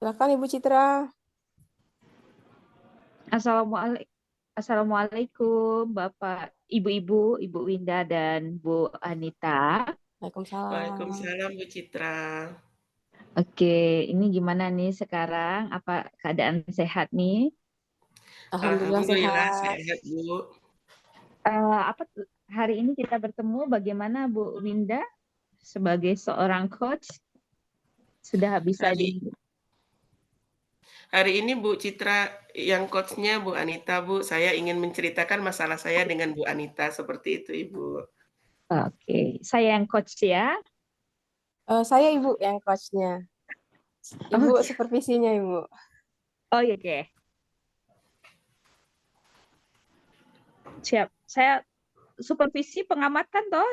Silakan Ibu Citra. Assalamualaikum Bapak, Ibu-ibu, Ibu Winda dan Bu Anita. Waalaikumsalam. Waalaikumsalam Bu Citra. Oke, ini gimana nih sekarang? Apa keadaan sehat nih? Alhamdulillah Alhamdulillah sehat. sehat Bu. Hari ini kita bertemu bagaimana Bu Winda sebagai seorang coach sudah bisa Hari hari ini Bu Citra yang coach-nya Bu Anita Bu, saya ingin menceritakan masalah saya dengan Bu Anita seperti itu Ibu. Oke, saya yang coach ya. Saya Ibu yang coachnya. Ibu Oke. supervisinya Ibu. Oh iya, oke. Siap. Saya supervisi pengamatan toh.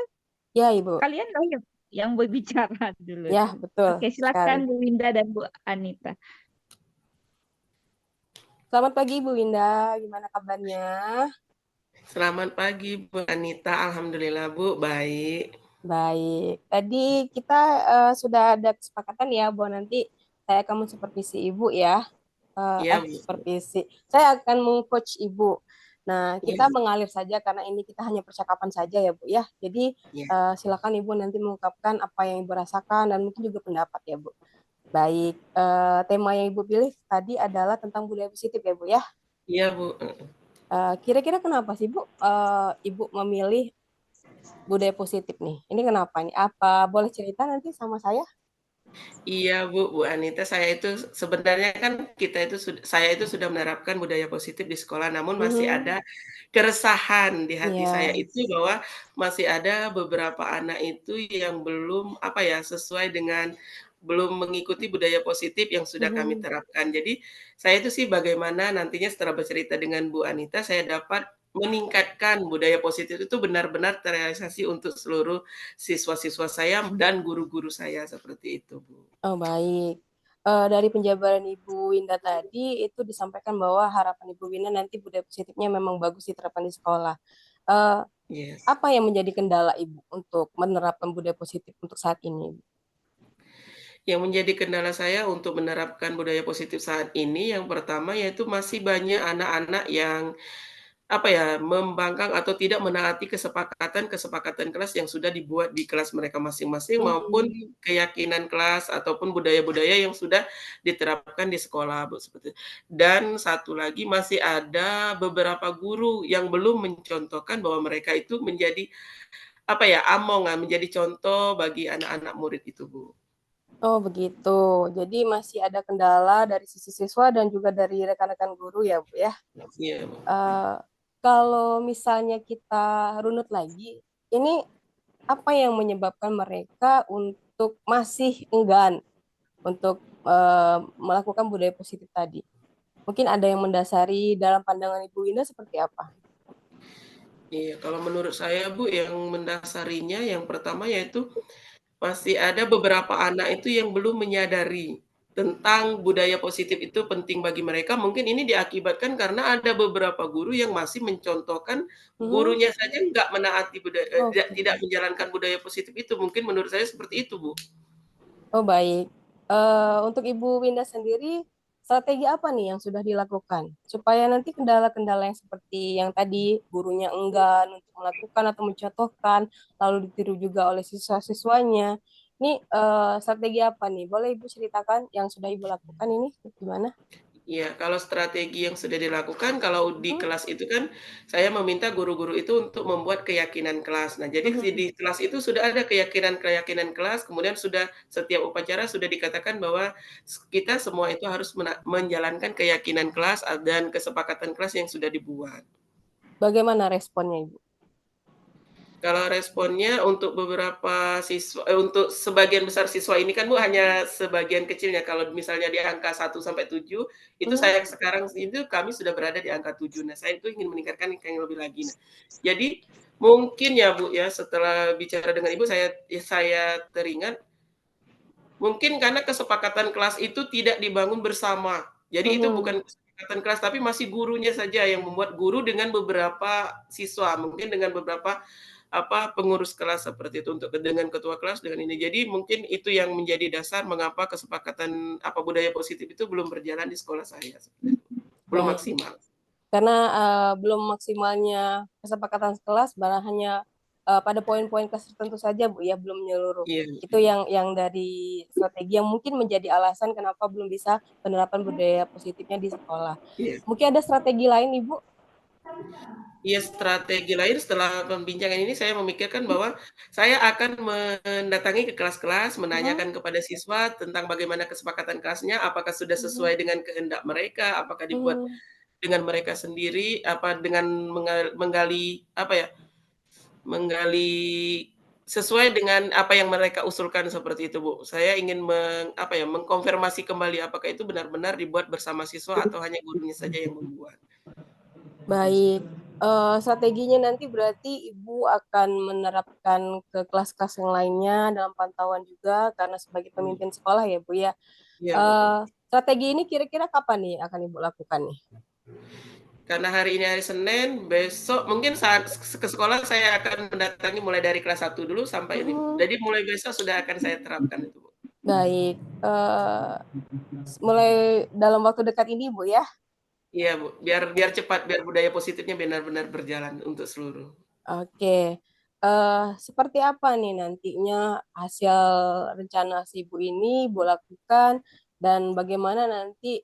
Ya Ibu. Kalian loh yang berbicara dulu. Ya betul Oke, silakan sekali. Bu Winda dan Bu Anita. Selamat pagi Bu Winda. Gimana kabarnya? Selamat pagi Bu Anita, alhamdulillah Bu, baik. Baik. Tadi kita sudah ada kesepakatan ya bahwa nanti saya akan mensupervisi Ibu ya. Iya Bu. Supervisi. Saya akan mengcoach Ibu. Nah, kita Iya, mengalir saja karena ini kita hanya percakapan saja ya, Bu ya. Jadi iya. silakan Ibu nanti mengungkapkan apa yang Ibu rasakan dan mungkin juga pendapat ya, Bu. Baik, tema yang Ibu pilih tadi adalah tentang budaya positif ya, Bu ya. Iya Bu. Kira-kira kenapa sih, Bu, Ibu memilih budaya positif nih? Ini kenapa nih? Apa boleh cerita nanti sama saya? Iya Bu, Bu Anita, saya itu sebenarnya kan saya itu sudah menerapkan budaya positif di sekolah, namun masih Mhm. ada keresahan di hati saya Iya. itu bahwa masih ada beberapa anak itu yang belum, apa ya, sesuai dengan belum mengikuti budaya positif yang sudah kami Mhm. terapkan. Jadi, saya itu sih bagaimana nantinya setelah bercerita dengan Bu Anita, saya dapat meningkatkan budaya positif itu benar-benar terrealisasi untuk seluruh siswa-siswa saya dan guru-guru saya, seperti itu, Bu. Oh, baik. Dari penjabaran Ibu Winda tadi itu disampaikan bahwa harapan Ibu Winda nanti budaya positifnya memang bagus diterapkan di sekolah. Eh, Yes. Apa yang menjadi kendala Ibu untuk menerapkan budaya positif untuk saat ini? Yang menjadi kendala saya untuk menerapkan budaya positif saat ini, yang pertama yaitu masih banyak anak-anak yang, apa ya, membangkang atau tidak menaati kesepakatan-kesepakatan kelas yang sudah dibuat di kelas mereka masing-masing, maupun Mhm. keyakinan kelas ataupun budaya-budaya yang sudah diterapkan di sekolah, Bu, seperti dan satu lagi masih ada beberapa guru yang belum mencontohkan bahwa mereka itu menjadi, apa ya, menjadi contoh bagi anak-anak murid itu, Bu. Oh, begitu. Jadi masih ada kendala dari sisi siswa dan juga dari rekan-rekan guru ya, Bu ya. Iya. Eh, Kalau misalnya kita runut lagi, ini apa yang menyebabkan mereka untuk masih enggan untuk melakukan budaya positif tadi? Mungkin ada yang mendasari dalam pandangan Ibu Ina seperti apa? Iya, kalau menurut saya Bu, yang mendasarinya yang pertama yaitu masih ada beberapa anak itu yang belum menyadari tentang budaya positif itu penting bagi mereka. Mungkin ini diakibatkan karena ada beberapa guru yang masih mencontohkan Mhm. gurunya saja nggak menaati Oke. tidak menjalankan budaya positif itu. Mungkin menurut saya seperti itu, Bu. Oh, baik. Untuk Ibu Winda sendiri, strategi apa nih yang sudah dilakukan supaya nanti kendala-kendala yang seperti yang tadi gurunya enggan untuk melakukan atau mencontohkan, lalu ditiru juga oleh siswa-siswanya. Ini strategi apa nih? Boleh Ibu ceritakan yang sudah Ibu lakukan ini gimana? Iya, kalau strategi yang sudah dilakukan, kalau di Mhm. kelas itu kan saya meminta guru-guru itu untuk membuat keyakinan kelas. Nah, jadi Mhm. di kelas itu sudah ada keyakinan-keyakinan kelas, kemudian sudah setiap upacara sudah dikatakan bahwa kita semua itu harus menjalankan keyakinan kelas dan kesepakatan kelas yang sudah dibuat. Bagaimana responnya Ibu? Kalau responnya untuk beberapa siswa untuk sebagian besar siswa ini kan Bu, hanya sebagian kecilnya, kalau misalnya di angka 1 sampai 7 itu Mhm. saya sekarang itu kami sudah berada di angka 7. Nah, saya itu ingin meningkatkan yang lebih lagi. Nah, jadi mungkin ya Bu ya, setelah bicara dengan Ibu saya teringat, mungkin karena kesepakatan kelas itu tidak dibangun bersama. Jadi itu Mhm. bukan kesepakatan kelas, tapi masih gurunya saja yang membuat guru dengan beberapa siswa, mungkin dengan beberapa pengurus kelas seperti itu untuk dengan ketua kelas dengan ini. Jadi mungkin itu yang menjadi dasar mengapa kesepakatan budaya positif itu belum berjalan di sekolah saya seperti itu. Belum Baik. maksimal. Karena belum maksimalnya kesepakatan kelas, bahkan hanya pada poin-poin kelas tertentu saja, Bu, ya, belum menyeluruh. Iya. Itu yang dari strategi yang mungkin menjadi alasan kenapa belum bisa penerapan budaya positifnya di sekolah. Iya. Mungkin ada strategi lain, Ibu? Iya, strategi lain setelah pembincangan ini saya memikirkan bahwa saya akan mendatangi ke kelas-kelas, menanyakan kepada siswa tentang bagaimana kesepakatan kelasnya, apakah sudah sesuai dengan kehendak mereka, apakah dibuat Hmm, dengan mereka sendiri, dengan menggali menggali sesuai dengan apa yang mereka usulkan seperti itu, Bu. Saya ingin mengkonfirmasi kembali apakah itu benar-benar dibuat bersama siswa atau hanya gurunya saja yang membuat. baik. Strateginya nanti berarti Ibu akan menerapkan ke kelas-kelas yang lainnya dalam pantauan juga karena sebagai pemimpin sekolah ya, Bu, ya. Iya, betul. Strategi ini kira-kira kapan nih akan Ibu lakukan nih? Karena hari ini hari Senin, besok mungkin saat ke sekolah saya akan mendatangi mulai dari kelas 1 dulu sampai ini. Hmm, Jadi mulai besok sudah akan saya terapkan itu, Bu. baik. Mulai dalam waktu dekat ini, Bu, ya. Iya, Bu, biar biar cepat, biar budaya positifnya benar-benar berjalan untuk seluruh. Oke. Seperti apa nih nantinya hasil rencana si Ibu ini Ibu lakukan dan bagaimana nanti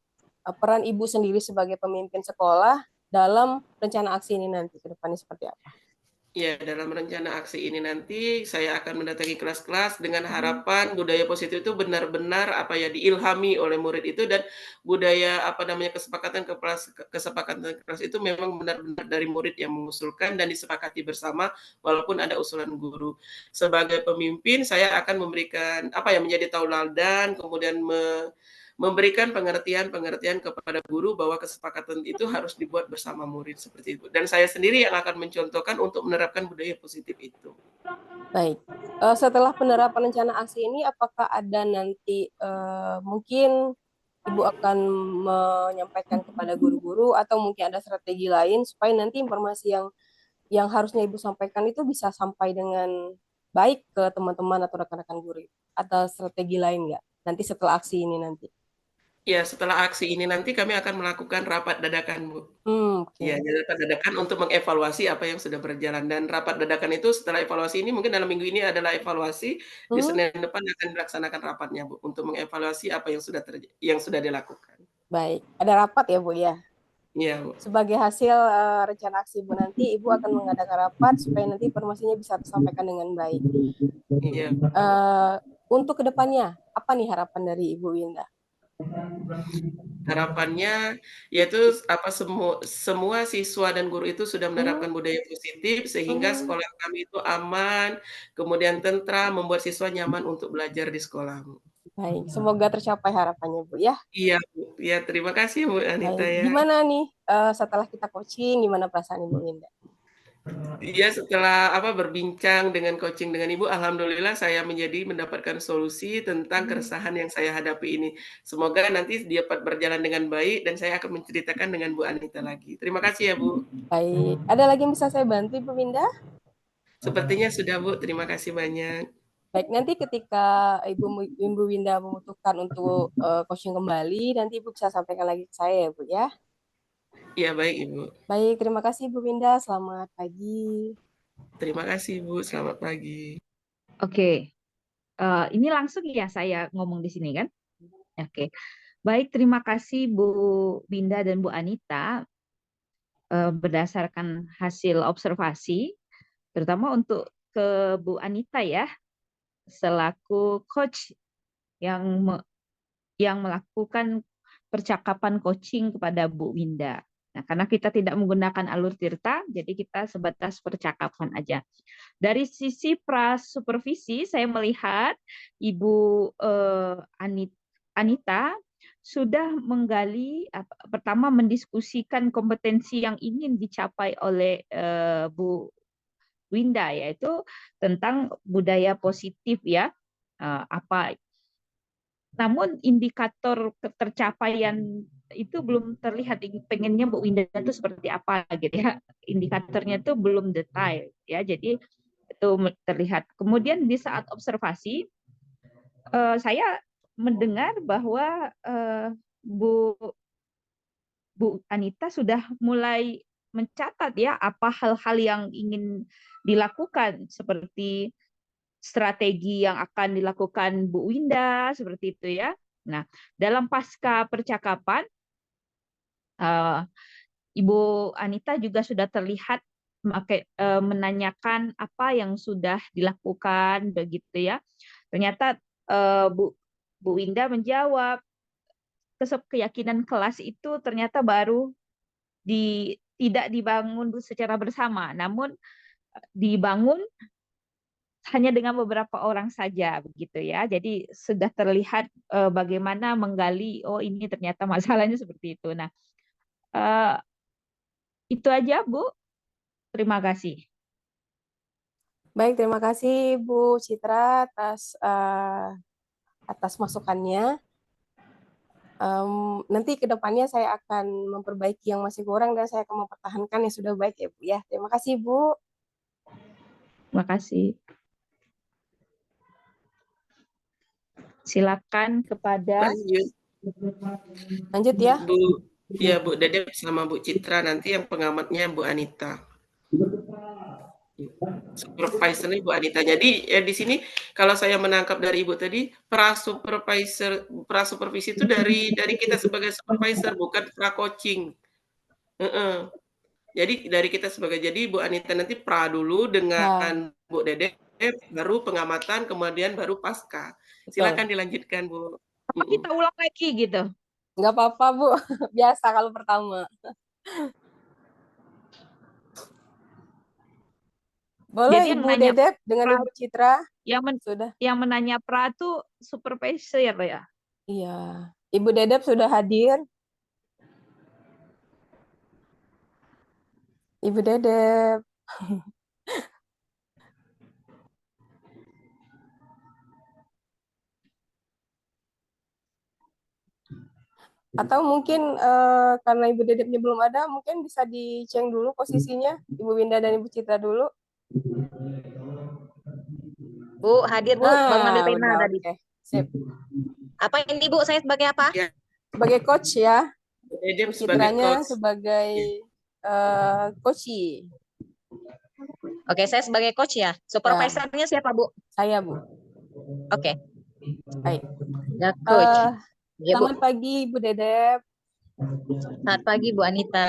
peran Ibu sendiri sebagai pemimpin sekolah dalam rencana aksi ini nanti ke depannya seperti apa? Ya, dalam rencana aksi ini nanti saya akan mendatangi kelas-kelas dengan Hmm, harapan budaya positif itu benar-benar diilhami oleh murid itu dan budaya kesepakatan kelas itu memang benar-benar dari murid yang mengusulkan dan disepakati bersama walaupun ada usulan guru. Sebagai pemimpin saya akan memberikan menjadi tauladan kemudian memberikan pengertian-pengertian kepada guru bahwa kesepakatan itu harus dibuat bersama murid seperti itu. Dan saya sendiri yang akan mencontohkan untuk menerapkan budaya positif itu. baik. Setelah penerapan rencana aksi ini, apakah ada nanti mungkin Ibu akan menyampaikan kepada guru-guru atau mungkin ada strategi lain supaya nanti informasi yang harusnya Ibu sampaikan itu bisa sampai dengan baik ke teman-teman atau rekan-rekan guru. Atau strategi lain nggak? Nanti setelah aksi ini nanti. Ya, setelah aksi ini nanti kami akan melakukan rapat dadakan, Bu. Ya, Oke. jadi rapat dadakan untuk mengevaluasi apa yang sudah berjalan dan rapat dadakan itu setelah evaluasi ini mungkin dalam minggu ini adalah evaluasi, di Hmm, Senin depan akan dilaksanakan rapatnya, Bu, untuk mengevaluasi apa yang sudah dilakukan. baik. Ada rapat ya, Bu, ya. Iya, Bu. Sebagai hasil rencana aksi Ibu nanti, Ibu akan mengadakan rapat supaya nanti informasinya bisa tersampaikan dengan baik. Iya. Untuk kedepannya, apa nih harapan dari Ibu Winda? Harapannya yaitu semua siswa dan guru itu sudah Hmm, menerapkan budaya positif sehingga hmm, sekolah kami itu aman, kemudian tentram, membuat siswa nyaman untuk belajar di sekolah, Bu. baik. Semoga tercapai harapannya, Bu, ya. Iya, Bu. Iya, terima kasih, Bu Anita, Baik. ya. Gimana nih setelah kita coaching, gimana perasaan Ibu Winda? Iya, setelah berbincang dengan coaching dengan Ibu, alhamdulillah saya mendapatkan solusi tentang Hmm, keresahan yang saya hadapi ini. Semoga nanti dapat berjalan dengan baik dan saya akan menceritakan dengan Bu Anita lagi. Terima kasih ya, Bu. baik. Ada lagi yang bisa saya bantu, Ibu Winda? Sepertinya sudah, Bu. Terima kasih banyak. Baik, nanti ketika Ibu Winda membutuhkan untuk coaching kembali, nanti Ibu bisa sampaikan lagi ke saya ya, Bu, ya. Iya, baik, Ibu. Baik, terima kasih Ibu Winda. Selamat pagi. Terima kasih, Bu. Selamat pagi. Oke, ini langsung ya saya ngomong di sini kan? Oke, baik, terima kasih Bu Binda dan Bu Anita. Berdasarkan hasil observasi, terutama untuk ke Bu Anita ya, selaku coach yang yang melakukan percakapan coaching kepada Bu Winda. Nah, karena kita tidak menggunakan alur tirta, jadi kita sebatas percakapan aja. Dari sisi prasupervisi, saya melihat Ibu Anita sudah menggali, pertama mendiskusikan kompetensi yang ingin dicapai oleh Bu Winda, yaitu tentang budaya positif ya. Apa namun indikator ketercapaian itu belum terlihat. Pengennya Bu Winda itu seperti apa gitu ya. Indikatornya itu belum detail ya. Jadi itu terlihat. Kemudian di saat observasi, saya mendengar bahwa Bu Bu Anita sudah mulai mencatat ya apa hal-hal yang ingin dilakukan, seperti strategi yang akan dilakukan Bu Winda seperti itu ya. Nah, dalam pasca percakapan, eh, Ibu Anita juga sudah terlihat menanyakan apa yang sudah dilakukan begitu ya. Ternyata Bu Winda menjawab, keyakinan kelas itu ternyata baru tidak dibangun secara bersama, namun dibangun hanya dengan beberapa orang saja begitu ya. Jadi sudah terlihat bagaimana menggali, oh ini ternyata masalahnya seperti itu. Nah, eh, itu aja Bu. Terima kasih. Baik, terima kasih Bu Citra atas masukannya. Nanti ke depannya saya akan memperbaiki yang masih kurang dan saya akan mempertahankan yang sudah baik ya Bu ya. Terima kasih Bu. Terima kasih. Silakan kepada Lanjut ya. Bu Dedep sama Bu Citra, nanti yang pengamatnya Bu Anita. Supervisornya Bu Anita. Jadi ya di sini kalau saya menangkap dari Ibu tadi, prasupervisi itu dari kita sebagai supervisor, bukan pra-coaching. Jadi dari kita jadi Bu Anita nanti pra dulu dengan Bu Dedep, baru pengamatan, kemudian baru pasca. Silakan dilanjutkan Bu. Apa kita ulang lagi gitu? Nggak apa-apa Bu, biasa kalau pertama. Boleh Jadi yang Ibu nanya Dedep dengan pra, Ibu Citra. sudah. Yang menanya pra itu supervisor ya? Iya, Ibu Dedep sudah hadir. Ibu Dedep. Atau mungkin karena Ibu Dedepnya belum ada, mungkin bisa diceng dulu posisinya, Ibu Winda dan Ibu Citra dulu. Bu, hadir Bu, baru ngambil pena Udah, tadi. oke. Sip. Apa ini Bu, saya sebagai apa? Ya, Sebagai coach ya, Dedep Bu sebagai Citranya coach. sebagai coach. Oke, saya sebagai coach ya. Supervisornya siapa Bu? Saya Bu. Oke, Baik. ya coach. Ya Bu. Selamat pagi Ibu Dedep. Selamat pagi Bu Anita.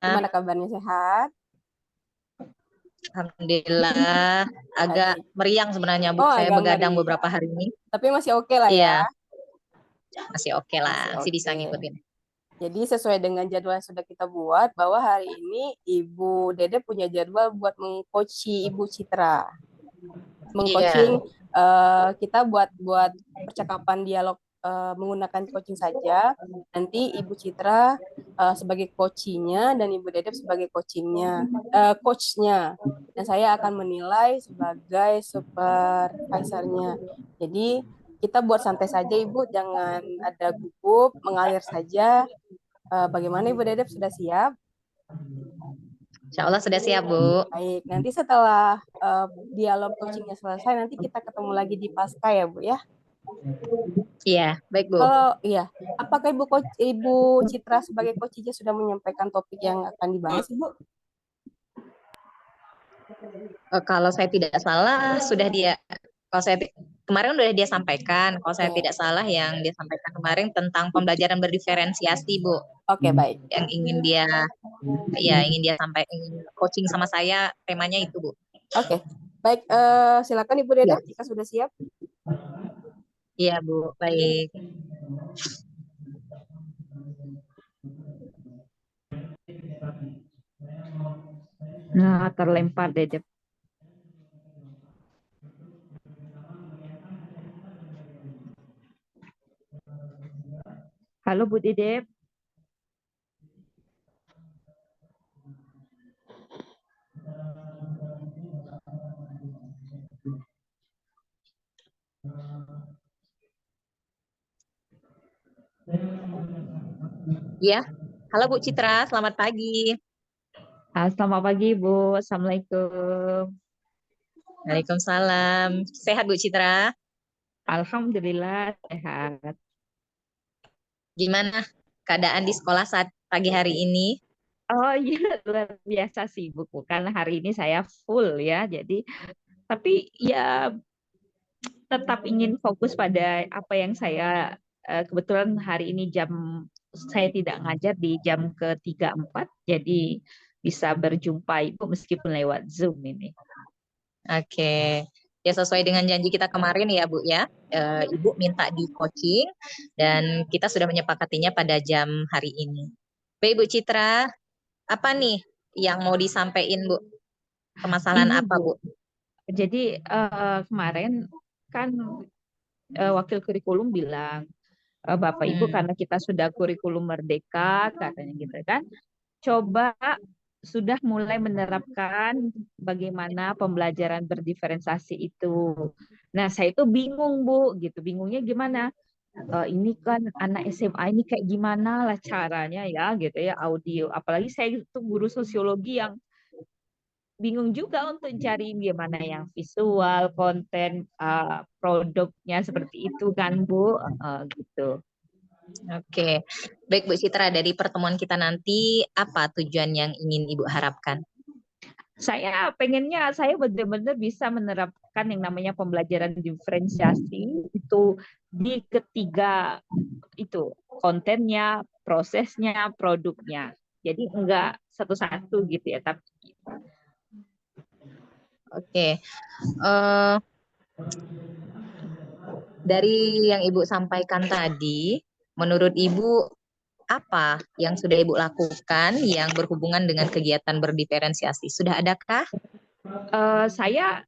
Gimana kabarnya, sehat? Alhamdulillah, agak Baik. meriang sebenarnya Bu. Oh, Saya agak begadang ngeri. beberapa hari ini. Tapi masih oke lah ya. Iya, masih oke lah, masih bisa Oke. ngikutin. Jadi sesuai dengan jadwal yang sudah kita buat, bahwa hari ini Ibu Dede punya jadwal buat mengcoachi Ibu Citra. Mengcoaching kita buat percakapan dialog menggunakan coaching saja. Nanti Ibu Citra sebagai coachinya dan Ibu Dedep sebagai coachnya. Dan saya akan menilai sebagai supervisornya. Jadi kita buat santai saja Ibu, jangan ada gugup, mengalir saja. Bagaimana Ibu Dedep, sudah siap? Insya Allah sudah siap Bu. Baik, nanti setelah dialog coachingnya selesai, nanti kita ketemu lagi di pasca ya Bu ya. Iya, baik Bu. Kalau iya, apakah Ibu Citra sebagai coachnya sudah menyampaikan topik yang akan dibahas Ibu? Kalau saya tidak salah sudah kalau saya kemarin sudah dia sampaikan. Kalau saya tidak salah yang dia sampaikan kemarin tentang pembelajaran berdiferensiasi Bu. Oke, baik. Yang ingin dia sampaikan, coaching sama saya, temanya itu Bu. Oke, baik. Silakan Ibu Dedep jika sudah siap. Iya Bu, baik. Nah, terlempar Dedep. Halo Bu Dedep. Ya, halo Bu Citra, selamat pagi. Selamat pagi Bu, Assalamualaikum. Waalaikumsalam. Sehat Bu Citra? Alhamdulillah sehat. Gimana keadaan di sekolah saat pagi hari ini? Oh iya, luar biasa sibuk karena hari ini saya full ya. Jadi tapi ya tetap ingin fokus pada apa yang saya kebetulan hari ini saya tidak ngajar di jam ke-3 4, jadi bisa berjumpa Ibu meskipun lewat Zoom ini. Oke. Ya sesuai dengan janji kita kemarin ya Bu ya. Ibu minta di coaching dan kita sudah menyepakatinya pada jam hari ini. Baik Bu Citra, apa nih yang mau disampaikan Bu? Permasalahan Ini apa Bu? jadi kemarin kan wakil kurikulum bilang, Bapak Ibu karena kita sudah kurikulum merdeka katanya gitu kan, coba sudah mulai menerapkan bagaimana pembelajaran berdiferensiasi itu. Nah, saya itu bingung, Bu, gitu. Bingungnya gimana? Ini kan anak SMA ini kayak gimana lah caranya ya, gitu ya, audio. Apalagi saya itu guru sosiologi yang bingung juga untuk cari gimana yang visual, konten, produknya seperti itu kan, Bu, gitu. Oke. Baik Bu Citra, dari pertemuan kita nanti apa tujuan yang ingin Ibu harapkan? Saya pengennya saya benar-benar bisa menerapkan yang namanya pembelajaran diferensiasi itu di ketiga itu kontennya, prosesnya, produknya. Jadi enggak satu-satu gitu ya, tapi Oke. Dari yang Ibu sampaikan tadi, menurut Ibu apa yang sudah Ibu lakukan yang berhubungan dengan kegiatan berdiferensiasi? Sudah adakah? saya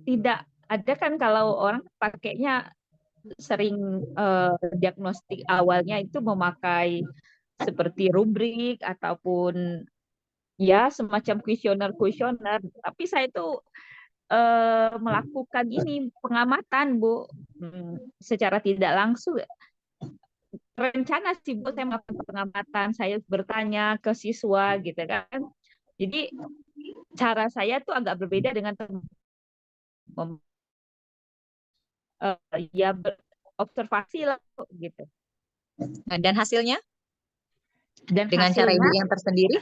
tidak ada kan kalau orang pakainya sering diagnostik awalnya itu memakai seperti rubrik ataupun ya semacam kuesioner. Tapi saya itu melakukan ini pengamatan, Bu. Secara tidak langsung rencana sih, Bu, saya melakukan pengamatan, saya bertanya ke siswa gitu kan. Jadi cara saya tuh agak berbeda dengan ya observasi lah gitu. Dan hasilnya? Dan Dengan cara hasilnya Ibu yang tersendiri?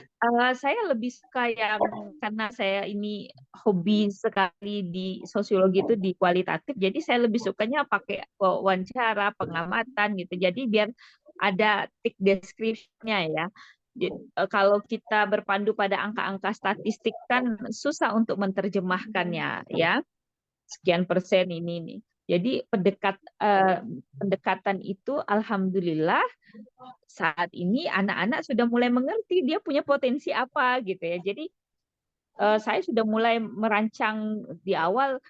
saya lebih suka yang karena saya ini hobi sekali di sosiologi itu di kualitatif, jadi saya lebih sukanya pakai wawancara, pengamatan gitu. Jadi biar ada tick description-nya ya. Jadi, kalau kita berpandu pada angka-angka statistik kan susah untuk menerjemahkannya ya. Sekian persen ini nih. Jadi pendekatan itu alhamdulillah saat ini anak-anak sudah mulai mengerti dia punya potensi apa gitu ya. Jadi saya sudah mulai merancang di awal,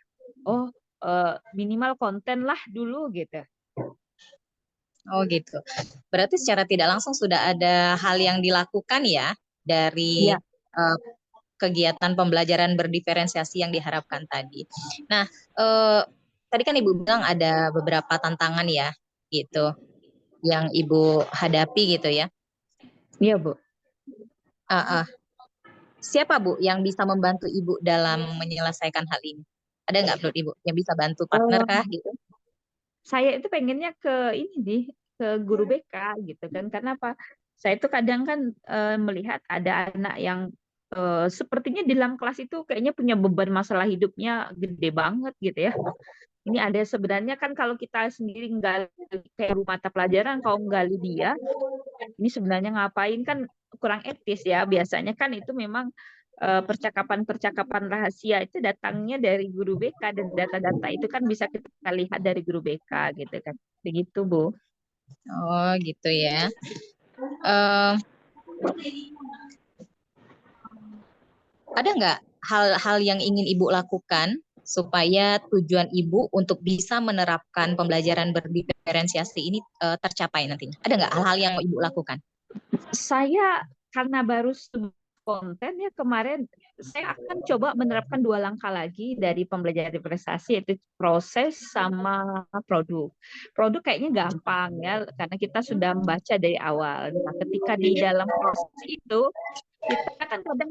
minimal konten lah dulu gitu. Oh gitu. Berarti secara tidak langsung sudah ada hal yang dilakukan ya dari Ya. Kegiatan pembelajaran berdiferensiasi yang diharapkan tadi. Nah, tadi kan Ibu bilang ada beberapa tantangan ya, gitu, yang Ibu hadapi gitu ya. Iya, Bu. Siapa Bu yang bisa membantu Ibu dalam menyelesaikan hal ini? Ada nggak menurut Ibu yang bisa bantu partner kah gitu? Saya itu pengennya ke guru BK gitu kan. Karena apa? Saya itu kadang kan melihat ada anak yang sepertinya di dalam kelas itu kayaknya punya beban masalah hidupnya gede banget gitu ya. Ini ada sebenarnya kan kalau kita sendiri nggak kayak mata pelajaran, kalau nggali dia, ini sebenarnya ngapain kan kurang etis ya. Biasanya kan itu memang percakapan-percakapan rahasia itu datangnya dari guru BK dan data-data itu kan bisa kita lihat dari guru BK gitu kan. Begitu, Bu. Oh gitu ya. Eh, ada nggak hal-hal yang ingin Ibu lakukan supaya tujuan Ibu untuk bisa menerapkan pembelajaran berdiferensiasi ini tercapai nantinya? Ada nggak hal-hal yang mau Ibu lakukan? Saya karena baru konten ya kemarin saya akan coba menerapkan 2 langkah lagi dari pembelajaran prestasi, yaitu proses sama produk. Produk kayaknya gampang ya karena kita sudah membaca dari awal. Nah, ketika di dalam proses itu kita kan kadang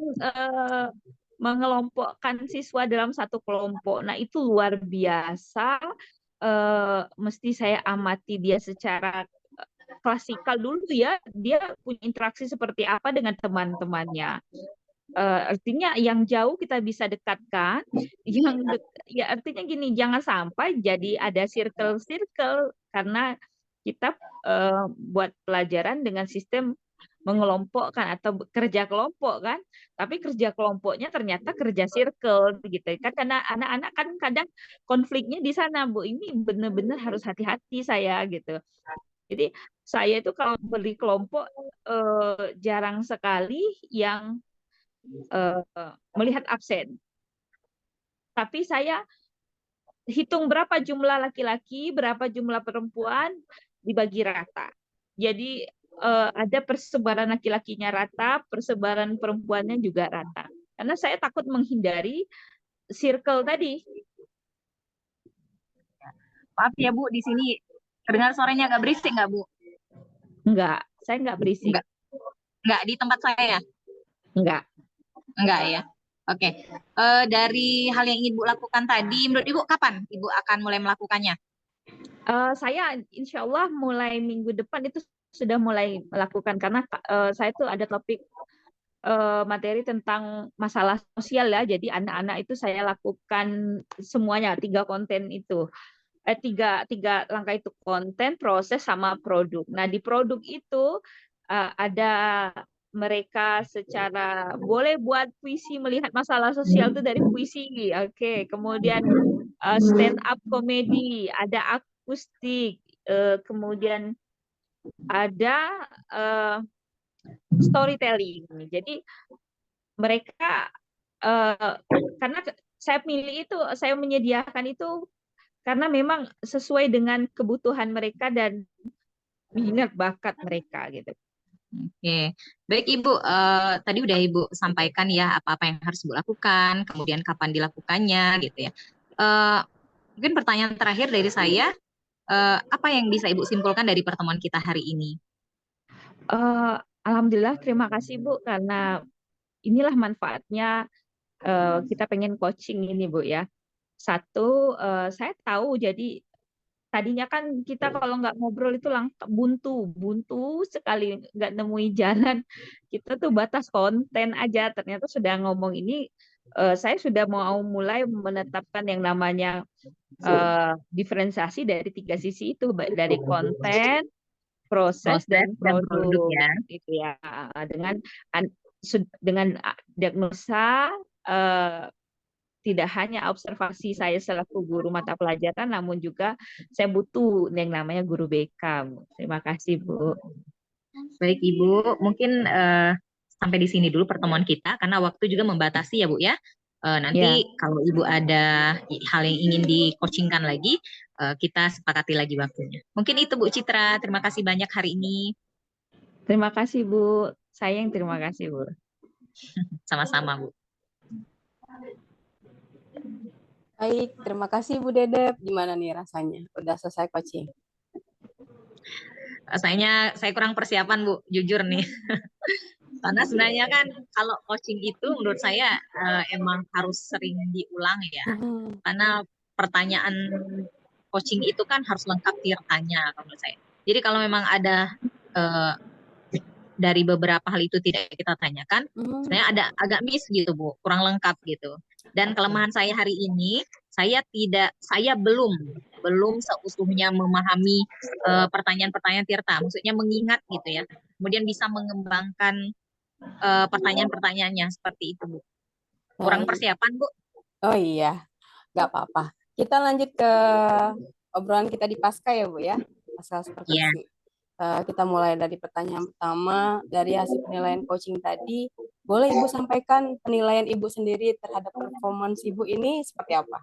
mengelompokkan siswa dalam satu kelompok. Nah, itu luar biasa. Mesti saya amati dia secara klasikal dulu ya. Dia punya interaksi seperti apa dengan teman-temannya. Artinya yang jauh kita bisa dekatkan, ya artinya gini, jangan sampai jadi ada circle-circle karena kita buat pelajaran dengan sistem mengelompokkan atau kerja kelompok kan, tapi kerja kelompoknya ternyata kerja circle gitu kan, karena anak-anak kan kadang konfliknya di sana Bu, ini benar-benar harus hati-hati saya gitu. Jadi saya itu kalau beli kelompok jarang sekali yang melihat absen. Tapi saya hitung berapa jumlah laki-laki, berapa jumlah perempuan, dibagi rata. Jadi ada persebaran laki-lakinya rata, persebaran perempuannya juga rata. Karena saya takut menghindari circle tadi. Maaf ya Bu, di sini terdengar suaranya agak berisik nggak Bu? Enggak, saya enggak berisik. Enggak di tempat saya? Enggak ya. Oke. Dari hal yang ingin Bu lakukan tadi, menurut Ibu kapan Ibu akan mulai melakukannya? Saya insya Allah mulai minggu depan itu sudah mulai melakukan, karena saya tuh ada topik materi tentang masalah sosial ya. Jadi anak-anak itu saya lakukan semuanya 3 konten itu. Tiga langkah itu, konten, proses, sama produk. Nah, di produk itu ada mereka secara boleh buat puisi, melihat masalah sosial itu dari puisi. Oke. Kemudian stand up komedi, ada akustik, kemudian ada storytelling. Jadi mereka karena saya pilih itu, saya menyediakan itu karena memang sesuai dengan kebutuhan mereka dan minat bakat mereka gitu. Oke, baik Ibu. Tadi udah Ibu sampaikan ya apa-apa yang harus Ibu lakukan, kemudian kapan dilakukannya gitu ya. Mungkin pertanyaan terakhir dari saya, apa yang bisa Ibu simpulkan dari pertemuan kita hari ini? Alhamdulillah, terima kasih Bu, karena inilah manfaatnya kita pengen coaching ini Bu ya. Satu, saya tahu jadi tadinya kan kita kalau nggak ngobrol itu buntu sekali, nggak nemuin jalan. Kita tuh batas konten aja. Ternyata sudah ngomong ini, saya sudah mau mulai menetapkan yang namanya diferensiasi dari 3 sisi itu, dari konten, proses dan produk ya. gitu ya. Dengan diagnosa tidak hanya observasi saya selaku guru mata pelajaran, namun juga saya butuh yang namanya guru BK. Terima kasih Bu. Baik Ibu, mungkin sampai di sini dulu pertemuan kita karena waktu juga membatasi ya Bu ya. Nanti kalau Ibu ada hal yang ingin di-coachingkan lagi, kita sepakati lagi waktunya. Mungkin itu Bu Citra, terima kasih banyak hari ini. Terima kasih Bu, sayang terima kasih Bu. Sama-sama Bu. Baik, terima kasih Bu Dedep. Gimana nih rasanya? Udah selesai coaching? Rasanya saya kurang persiapan Bu, jujur nih. Karena sebenarnya kan kalau coaching itu menurut saya emang harus sering diulang ya. Karena pertanyaan coaching itu kan harus lengkap tirtanya menurut saya. Jadi kalau memang ada dari beberapa hal itu tidak kita tanyakan, sebenarnya ada agak miss gitu Bu, kurang lengkap gitu. Dan kelemahan saya hari ini, saya belum seutuhnya memahami pertanyaan-pertanyaan Tirta, maksudnya mengingat gitu ya. Kemudian bisa mengembangkan pertanyaan-pertanyaannya seperti itu Bu. Kurang persiapan Bu. Oh iya, nggak apa-apa. Kita lanjut ke obrolan kita di pasca ya Bu ya. Pasca seperti Iya. kita mulai dari pertanyaan pertama, dari hasil penilaian coaching tadi. Boleh Ibu sampaikan penilaian Ibu sendiri terhadap performance Ibu ini seperti apa?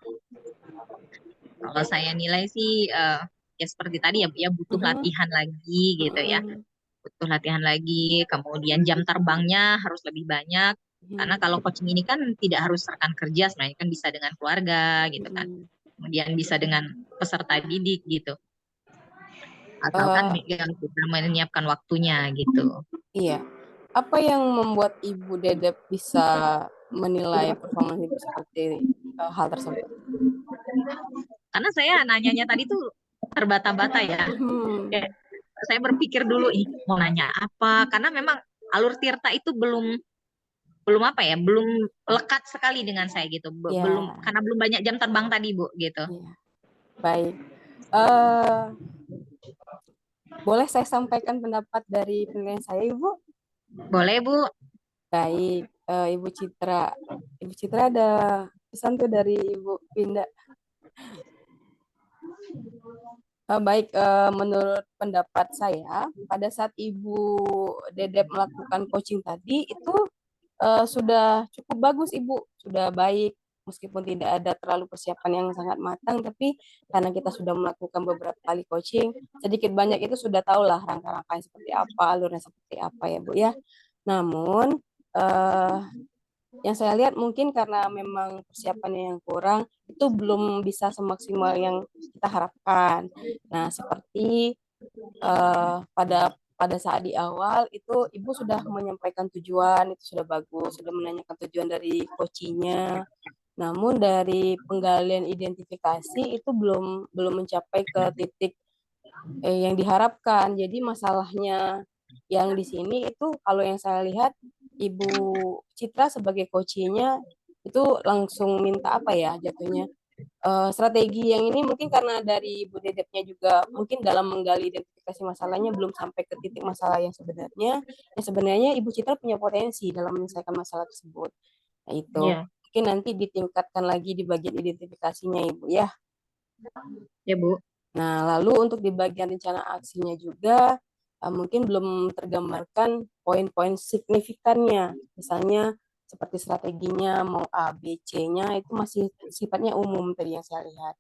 Kalau saya nilai sih ya seperti tadi ya Bu ya, butuh latihan lagi gitu ya. Butuh latihan lagi, kemudian jam terbangnya harus lebih banyak. Karena kalau coaching ini kan tidak harus rekan kerja, sebenarnya kan bisa dengan keluarga gitu kan. Kemudian bisa dengan peserta didik gitu. Asalkan yang kita menyiapkan waktunya gitu. Iya. Apa yang membuat Ibu Dedep bisa menilai performa Ibu seperti hal tersebut? Karena saya nanyanya tadi tuh terbata-bata ya. Hmm, Kayak saya berpikir dulu ih mau nanya apa, karena memang alur Tirta itu belum apa ya, belum lekat sekali dengan saya gitu. Belum, ya, karena belum banyak jam terbang tadi Bu gitu. ya. Baik. Eh, boleh saya sampaikan pendapat dari penilaian saya, Ibu? Boleh Bu? Baik, Ibu Citra. Ibu Citra ada pesan tuh dari Ibu Winda. Baik, menurut pendapat saya, pada saat Ibu Dedep melakukan coaching tadi, itu sudah cukup bagus, Ibu. Sudah baik, meskipun tidak ada terlalu persiapan yang sangat matang, tapi karena kita sudah melakukan beberapa kali coaching, sedikit banyak itu sudah tahulah rangka-rangkanya seperti apa, alurnya seperti apa ya, Bu ya. Namun, eh, yang saya lihat mungkin karena memang persiapannya yang kurang, itu belum bisa semaksimal yang kita harapkan. Nah, seperti pada saat di awal itu Ibu sudah menyampaikan tujuan, itu sudah bagus, sudah menanyakan tujuan dari coachingnya. Namun dari penggalian identifikasi itu belum mencapai ke titik yang diharapkan. Jadi masalahnya yang di sini itu kalau yang saya lihat Ibu Citra sebagai coachingnya itu langsung minta apa ya jatuhnya strategi yang ini mungkin karena dari Ibu Dedepnya juga mungkin dalam menggali identifikasi masalahnya belum sampai ke titik masalah yang sebenarnya. Yang sebenarnya Ibu Citra punya potensi dalam menyelesaikan masalah tersebut. Nah itu Iya, mungkin nanti ditingkatkan lagi di bagian identifikasinya Ibu ya. ya Bu. Nah lalu untuk di bagian rencana aksinya juga mungkin belum tergambarkan poin-poin signifikannya. Misalnya seperti strateginya mau A, B, C-nya itu masih sifatnya umum tadi yang saya lihat.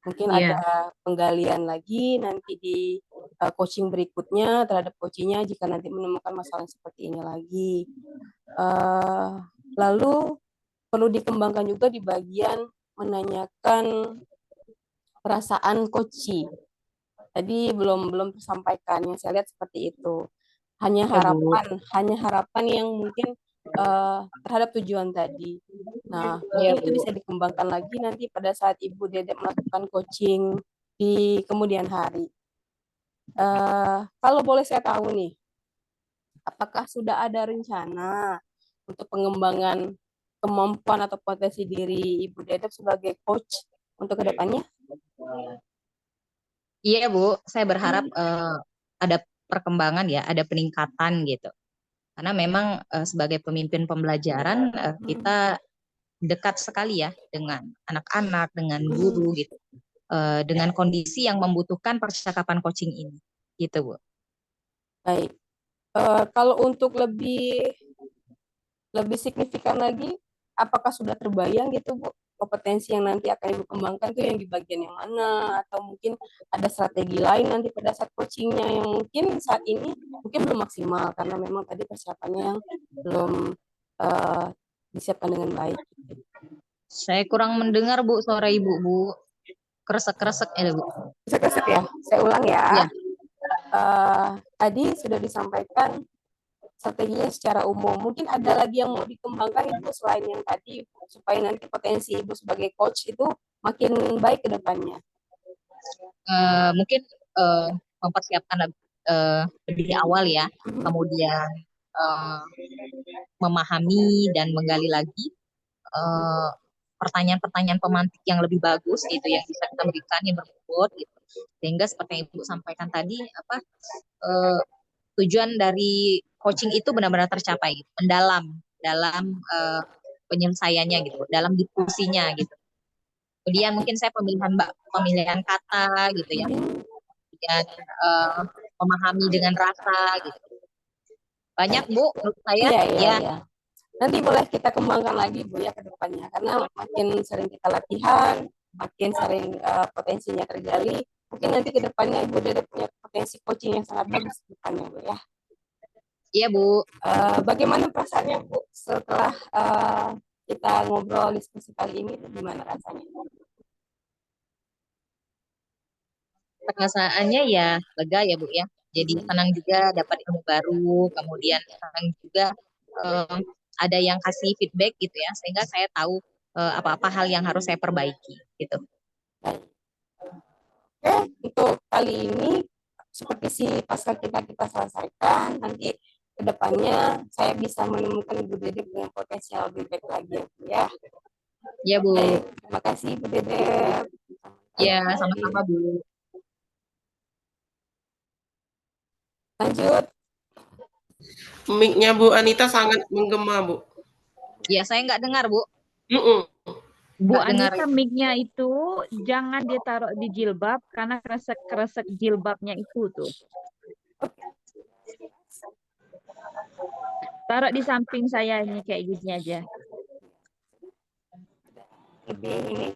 Mungkin Iya. ada penggalian lagi nanti di coaching berikutnya terhadap coachingnya jika nanti menemukan masalah seperti ini lagi. Lalu perlu dikembangkan juga di bagian menanyakan perasaan coaching. Tadi belum tersampaikan yang saya lihat seperti itu. Hanya Ya Bu. harapan yang mungkin terhadap tujuan tadi. Nah, Ya mungkin itu Bu. bisa dikembangkan lagi nanti pada saat Ibu Dedek melakukan coaching di kemudian hari. Kalau boleh saya tahu nih, apakah sudah ada rencana untuk pengembangan kemampuan atau potensi diri Ibu Dedek sebagai coach untuk kedepannya? Iya Bu, saya berharap ada perkembangan ya, ada peningkatan gitu. Karena memang sebagai pemimpin pembelajaran kita dekat sekali ya dengan anak-anak, dengan guru gitu, dengan kondisi yang membutuhkan percakapan coaching ini, gitu Bu. Baik. Kalau untuk lebih signifikan lagi, apakah sudah terbayang gitu Bu kompetensi yang nanti akan Ibu kembangkan tuh yang di bagian yang mana atau mungkin ada strategi lain nanti pada saat coachingnya yang mungkin saat ini mungkin belum maksimal karena memang tadi persiapannya yang belum uh, disiapkan dengan baik. Saya kurang mendengar Bu suara Ibu Bu, kresek-kresek Bu. Kesek-kesek ya, saya ulang ya. Iya, Tadi sudah disampaikan strateginya secara umum. Mungkin ada lagi yang mau dikembangkan Ibu selain yang tadi supaya nanti potensi Ibu sebagai coach itu makin baik ke depannya. mungkin mempersiapkan lebih awal ya, kemudian memahami dan menggali lagi pertanyaan-pertanyaan pemantik yang lebih bagus gitu yang bisa kita berikan yang berbobot gitu, sehingga seperti yang Ibu sampaikan tadi tujuan dari coaching itu benar-benar tercapai gitu, mendalam dalam penyelesaiannya gitu, dalam diskusinya gitu. Kemudian mungkin saya pemilihan kata gitu ya, kemudian memahami dengan rasa gitu. Banyak Bu menurut saya Iya, iya, ya. iya. Nanti boleh kita kembangkan lagi Bu ya ke depannya karena makin sering kita latihan, makin sering potensinya tergali, mungkin nanti ke depannya Ibu Dede punya potensi coaching yang sangat bagus ke depannya Bu ya. Iya Bu. Bagaimana perasaannya Bu setelah kita ngobrol diskusi kali ini? Gimana rasanya? Perasaannya ya lega ya Bu ya. Jadi senang juga dapat ilmu baru, kemudian senang juga ada yang kasih feedback gitu ya, sehingga saya tahu apa-apa hal yang harus saya perbaiki gitu. Oke, untuk kali ini seperti si pasal kita selesaikan, nanti kedepannya saya bisa menemukan Ibu Dede dengan potensial lebih baik lagi ya. Ya Bu. Baik, terima kasih Ibu Dede. Ya, sama-sama Bu. Lanjut. Mic-nya Bu Anita sangat menggema, Bu. Ya, saya nggak dengar Bu. Bu Nggak dengar. Anita, mic-nya itu jangan ditaruh di jilbab karena kresek-kresek jilbabnya itu tuh. Taruh di samping saya ini kayak gini aja. Lebih ini,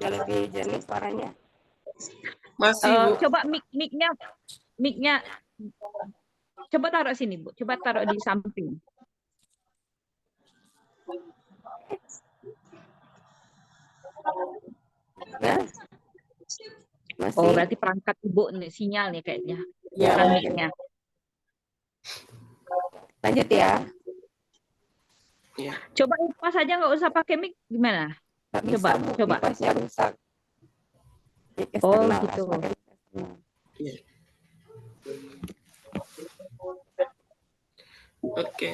udah lebih jernih suaranya. Masih Bu. Coba mic-nya coba taruh sini Bu. Coba taruh di samping. Nah, masih. Oh, berarti perangkat Ibu nih, sinyal nih kayaknya. Ya, Bukan oke. mic-nya. Lanjut ya. Ya. Coba pas aja nggak usah pakai mic gimana? Nggak bisa, Coba, Bu. coba. Kipasnya rusak. Oh, gitu. Ya. Oke.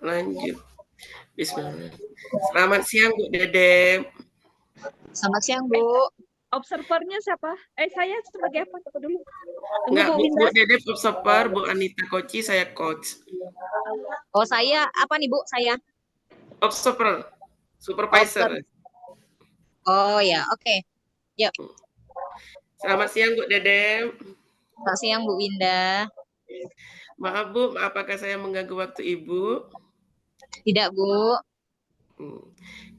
Lanjut. Bismillah. Selamat siang Bu Dede. Selamat siang Bu. Observernya siapa? Saya sebagai apa? Tunggu dulu. Tunggu Enggak, Bu Bu Winda. Dede observer, Bu Anita coach, saya coach. Oh, saya apa nih Bu? Saya Observer, supervisor. Oh ya, oke. Yuk. Selamat siang Bu Dede. Selamat siang Bu Winda. Maaf Bu, apakah saya mengganggu waktu Ibu? Tidak Bu.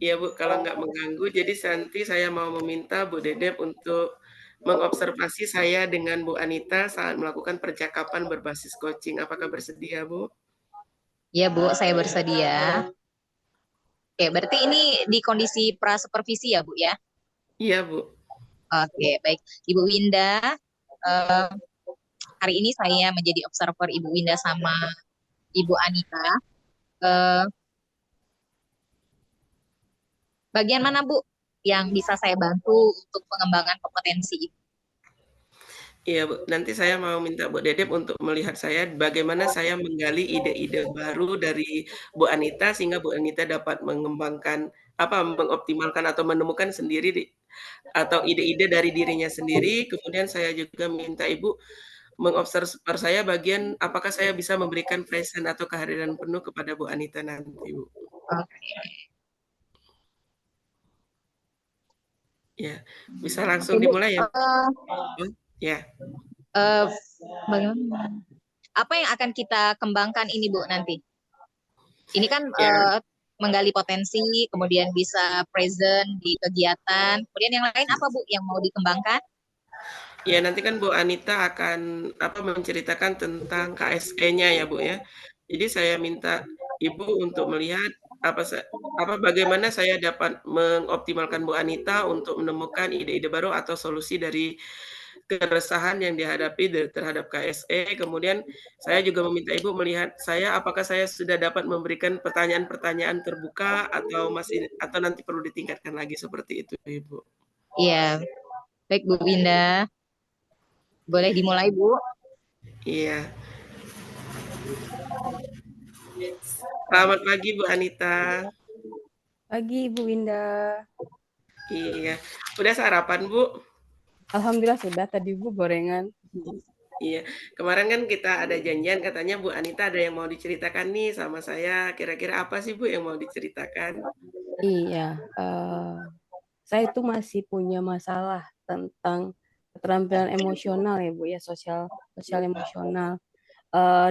Iya Bu, kalau nggak mengganggu, jadi nanti saya mau meminta Bu Dedep untuk mengobservasi saya dengan Bu Anita saat melakukan percakapan berbasis coaching. Apakah bersedia Bu? Ya Bu, saya bersedia. Oke, berarti ini di kondisi pra-supervisi ya Bu ya? Iya Bu. Oke, baik. Ibu Winda, hari ini saya menjadi observer Ibu Winda sama Ibu Anita. Bagian mana Bu yang bisa saya bantu untuk pengembangan kompetensi Ibu? Iya Bu, nanti saya mau minta Bu Dedep untuk melihat saya bagaimana saya menggali ide-ide baru dari Bu Anita sehingga Bu Anita dapat mengembangkan mengoptimalkan atau menemukan sendiri atau ide-ide dari dirinya sendiri. Kemudian saya juga minta Ibu mengobserver saya bagian apakah saya bisa memberikan present atau kehadiran penuh kepada Bu Anita nanti Bu. Oke. Ya, bisa langsung dimulai ya. Ya. Bagaimana? Apa yang akan kita kembangkan ini Bu nanti? Ini kan menggali potensi, kemudian bisa present di kegiatan. Kemudian yang lain apa Bu yang mau dikembangkan? Ya, nanti kan Bu Anita akan menceritakan tentang KSE-nya ya Bu ya. Jadi saya minta Ibu untuk melihat bagaimana saya dapat mengoptimalkan Bu Anita untuk menemukan ide-ide baru atau solusi dari keresahan yang dihadapi terhadap KSE. Kemudian saya juga meminta Ibu melihat saya apakah saya sudah dapat memberikan pertanyaan-pertanyaan terbuka atau nanti perlu ditingkatkan lagi seperti itu Ibu. Iya. Baik Bu Winda. Boleh dimulai Bu? Iya. Selamat pagi Bu Anita. Pagi Ibu Winda. Iya. Udah sarapan Bu? Alhamdulillah sudah, tadi Bu gorengan. Iya, kemarin kan kita ada janjian katanya Bu Anita ada yang mau diceritakan nih sama saya. Kira-kira apa sih Bu yang mau diceritakan? Iya, saya itu masih punya masalah tentang keterampilan emosional ya Bu ya, sosial emosional.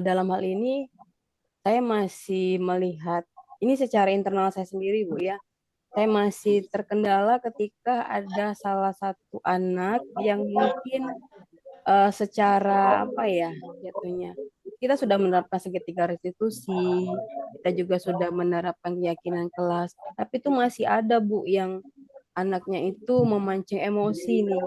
Dalam hal ini saya masih melihat ini secara internal saya sendiri Bu ya. Saya masih terkendala ketika ada salah satu anak yang mungkin secara apa ya jatuhnya. Kita sudah menerapkan segitiga restitusi, kita juga sudah menerapkan keyakinan kelas, tapi itu masih ada Bu yang anaknya itu memancing emosi nih.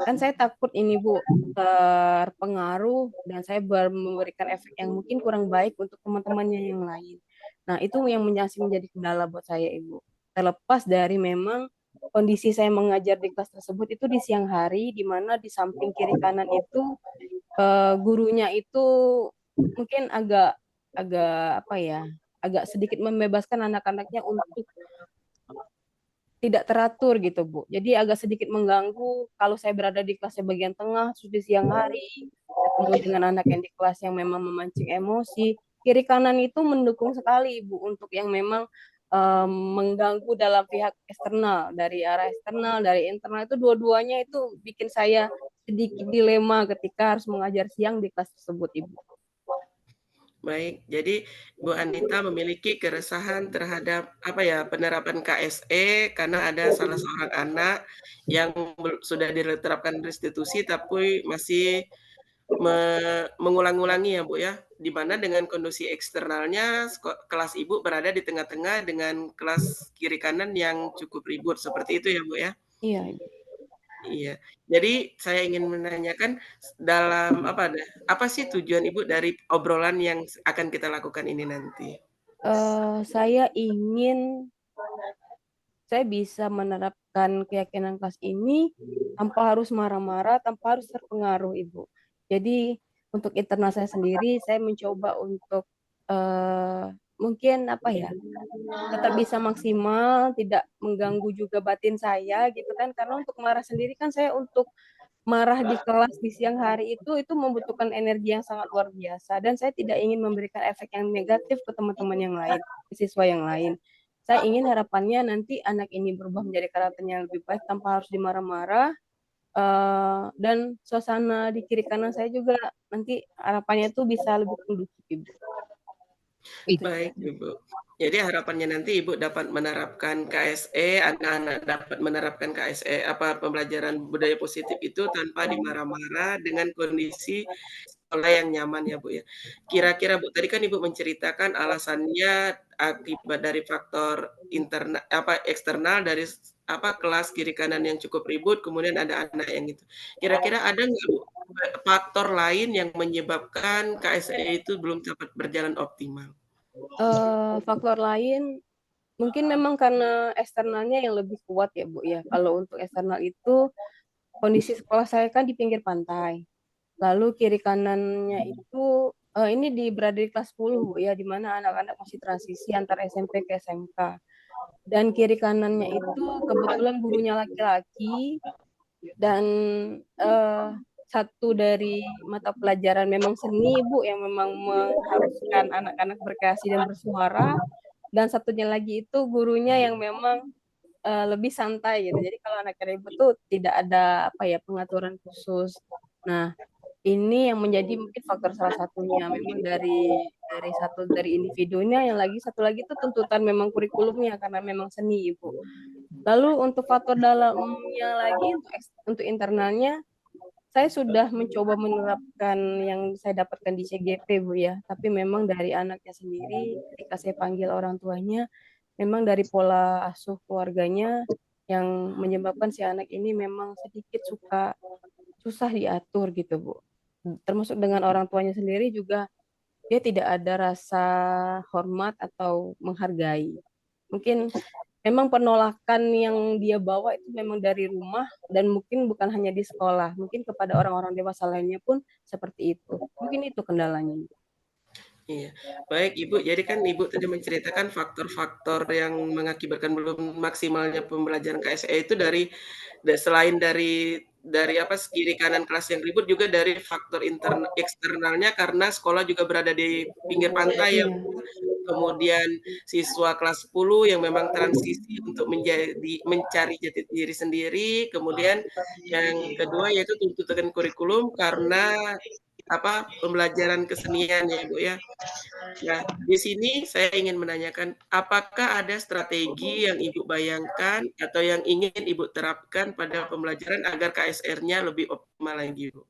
Kan saya takut ini Bu terpengaruh dan saya memberikan efek yang mungkin kurang baik untuk teman-temannya yang lain. Nah, itu yang masih menjadi kendala buat saya, Ibu. Terlepas dari memang kondisi saya mengajar di kelas tersebut itu di siang hari, di mana di samping kiri kanan itu gurunya itu mungkin agak agak apa ya, agak sedikit membebaskan anak-anaknya untuk tidak teratur gitu, Bu. Jadi agak sedikit mengganggu kalau saya berada di kelasnya bagian tengah, terus di siang hari, ketemu dengan anak yang di kelas yang memang memancing emosi. Kiri kanan itu mendukung sekali, Bu, untuk yang memang mengganggu dalam pihak eksternal, dari arah eksternal, dari internal itu dua-duanya itu bikin saya sedikit dilema ketika harus mengajar siang di kelas tersebut, Ibu. Baik, jadi Bu Anita memiliki keresahan terhadap apa ya, penerapan KSE karena ada salah seorang anak yang sudah diterapkan restitusi tapi masih mengulang-ulangi ya Bu ya, di mana dengan kondisi eksternalnya kelas Ibu berada di tengah-tengah dengan kelas kiri kanan yang cukup ribut, seperti itu ya Bu ya? Iya, Ibu. Iya. Jadi saya ingin menanyakan dalam apa sih tujuan Ibu dari obrolan yang akan kita lakukan ini nanti? Saya ingin saya bisa menerapkan keyakinan kelas ini tanpa harus marah-marah, tanpa harus terpengaruh, Ibu. Jadi untuk internal saya sendiri, saya mencoba untuk mungkin apa ya, tetap bisa maksimal, tidak mengganggu juga batin saya gitu kan. Karena untuk marah sendiri kan saya untuk marah di kelas di siang hari itu membutuhkan energi yang sangat luar biasa dan saya tidak ingin memberikan efek yang negatif ke teman-teman yang lain, ke siswa yang lain. Saya ingin harapannya nanti anak ini berubah menjadi karakternya yang lebih baik tanpa harus dimarah-marah, dan suasana di kiri kanan saya juga nanti harapannya itu bisa lebih kondusif, Ibu. Itu. Baik, Ibu. Jadi harapannya nanti Ibu dapat menerapkan KSE, anak-anak dapat menerapkan KSE, pembelajaran budaya positif itu tanpa dimarah-marah dengan kondisi sekolah yang nyaman ya, Bu, ya. Kira-kira, Bu, tadi kan Ibu menceritakan alasannya akibat dari faktor eksternal dari kelas kiri kanan yang cukup ribut, kemudian ada anak yang itu. Kira-kira ada nggak, Bu, faktor lain yang menyebabkan KSE itu belum dapat berjalan optimal? Faktor lain mungkin memang karena eksternalnya yang lebih kuat ya, Bu, ya. Kalau untuk eksternal itu kondisi sekolah saya kan di pinggir pantai. Lalu kiri kanannya itu ini berada di kelas 10, Bu, ya, di mana anak-anak masih transisi antara SMP ke SMK. Dan kiri kanannya itu kebetulan gurunya laki-laki dan satu dari mata pelajaran memang seni, Bu, yang memang mengharuskan anak-anak berkreasi dan bersuara. Dan satunya lagi itu gurunya yang memang lebih santai gitu. Jadi kalau anak ribut tuh tidak ada apa ya pengaturan khusus. Nah, ini yang menjadi mungkin faktor salah satunya memang dari individunya, yang satu lagi itu tuntutan memang kurikulumnya karena memang seni, Ibu. Lalu untuk faktor dalamnya lagi untuk internalnya saya sudah mencoba menerapkan yang saya dapatkan di CGP, Bu, ya. Tapi memang dari anaknya sendiri ketika saya panggil orang tuanya memang dari pola asuh keluarganya yang menyebabkan si anak ini memang sedikit susah diatur gitu, Bu. Termasuk dengan orang tuanya sendiri juga dia tidak ada rasa hormat atau menghargai. Mungkin memang penolakan yang dia bawa itu memang dari rumah dan mungkin bukan hanya di sekolah, mungkin kepada orang-orang dewasa lainnya pun seperti itu. Mungkin itu kendalanya. Iya, baik Ibu. Jadi kan Ibu tadi menceritakan faktor-faktor yang mengakibatkan belum maksimalnya pembelajaran KSE itu selain dari kiri kanan kelas yang ribut juga dari faktor eksternalnya karena sekolah juga berada di pinggir pantai ya. Iya. Kemudian siswa kelas 10 yang memang transisi untuk mencari jati diri sendiri, kemudian yang kedua yaitu tuntutan kurikulum karena pembelajaran kesenian ya, Bu, ya. Nah, di sini saya ingin menanyakan, apakah ada strategi yang Ibu bayangkan atau yang ingin Ibu terapkan pada pembelajaran agar KSR-nya lebih optimal lagi, Bu?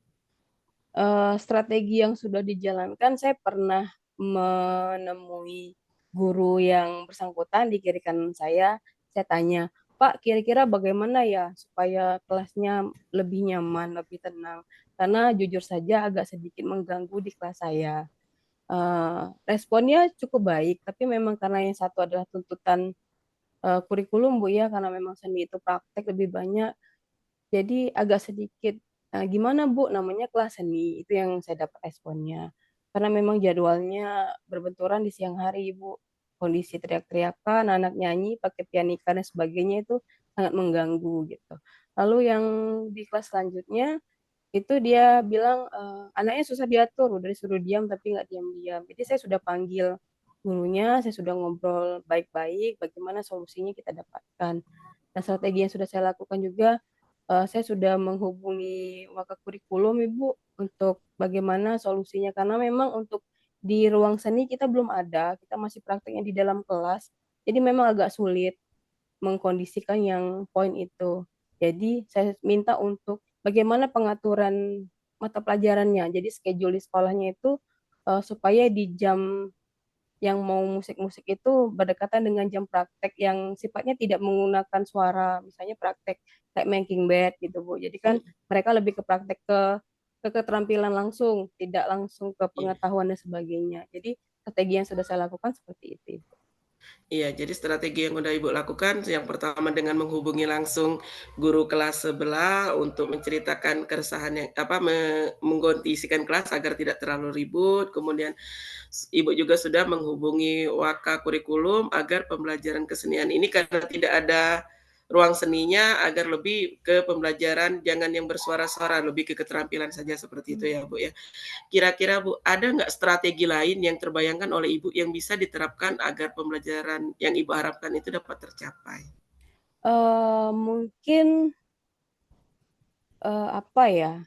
Strategi yang sudah dijalankan, saya pernah menemui guru yang bersangkutan di kiri kanan saya tanya, Pak, kira-kira bagaimana ya supaya kelasnya lebih nyaman, lebih tenang? Karena jujur saja agak sedikit mengganggu di kelas saya. Responnya cukup baik, tapi memang karena yang satu adalah tuntutan kurikulum Bu ya, karena memang seni itu praktek lebih banyak, jadi agak sedikit gimana Bu, namanya kelas seni, itu yang saya dapat responnya. Karena memang jadwalnya berbenturan di siang hari Bu, kondisi teriak-teriakan, anak nyanyi pakai pianika dan sebagainya itu sangat mengganggu gitu. Lalu yang di kelas selanjutnya itu dia bilang anaknya susah diatur, udah disuruh diam tapi nggak diam-diam. Jadi saya sudah panggil gurunya, saya sudah ngobrol baik-baik bagaimana solusinya kita dapatkan. Nah, strategi yang sudah saya lakukan juga, saya sudah menghubungi Wakakurikulum Ibu untuk bagaimana solusinya karena memang untuk di ruang seni kita belum ada, kita masih prakteknya di dalam kelas. Jadi memang agak sulit mengkondisikan yang poin itu. Jadi saya minta untuk bagaimana pengaturan mata pelajarannya. Jadi schedule di sekolahnya itu supaya di jam yang mau musik-musik itu berdekatan dengan jam praktek yang sifatnya tidak menggunakan suara, misalnya praktek kayak making bed gitu Bu. Jadi kan mereka lebih ke praktek ke keterampilan langsung, tidak langsung ke Iya. pengetahuan dan sebagainya. Jadi strategi yang sudah saya lakukan seperti itu. Iya, jadi strategi yang udah Ibu lakukan, yang pertama dengan menghubungi langsung guru kelas sebelah untuk menceritakan keresahan yang mengkondisikan kelas agar tidak terlalu ribut. Kemudian Ibu juga sudah menghubungi Waka Kurikulum agar pembelajaran kesenian ini karena tidak ada ruang seninya agar lebih ke pembelajaran jangan yang bersuara-suara, lebih ke keterampilan saja seperti itu ya Bu ya. Kira-kira Bu, ada nggak strategi lain yang terbayangkan oleh Ibu yang bisa diterapkan agar pembelajaran yang Ibu harapkan itu dapat tercapai? Mungkin apa ya?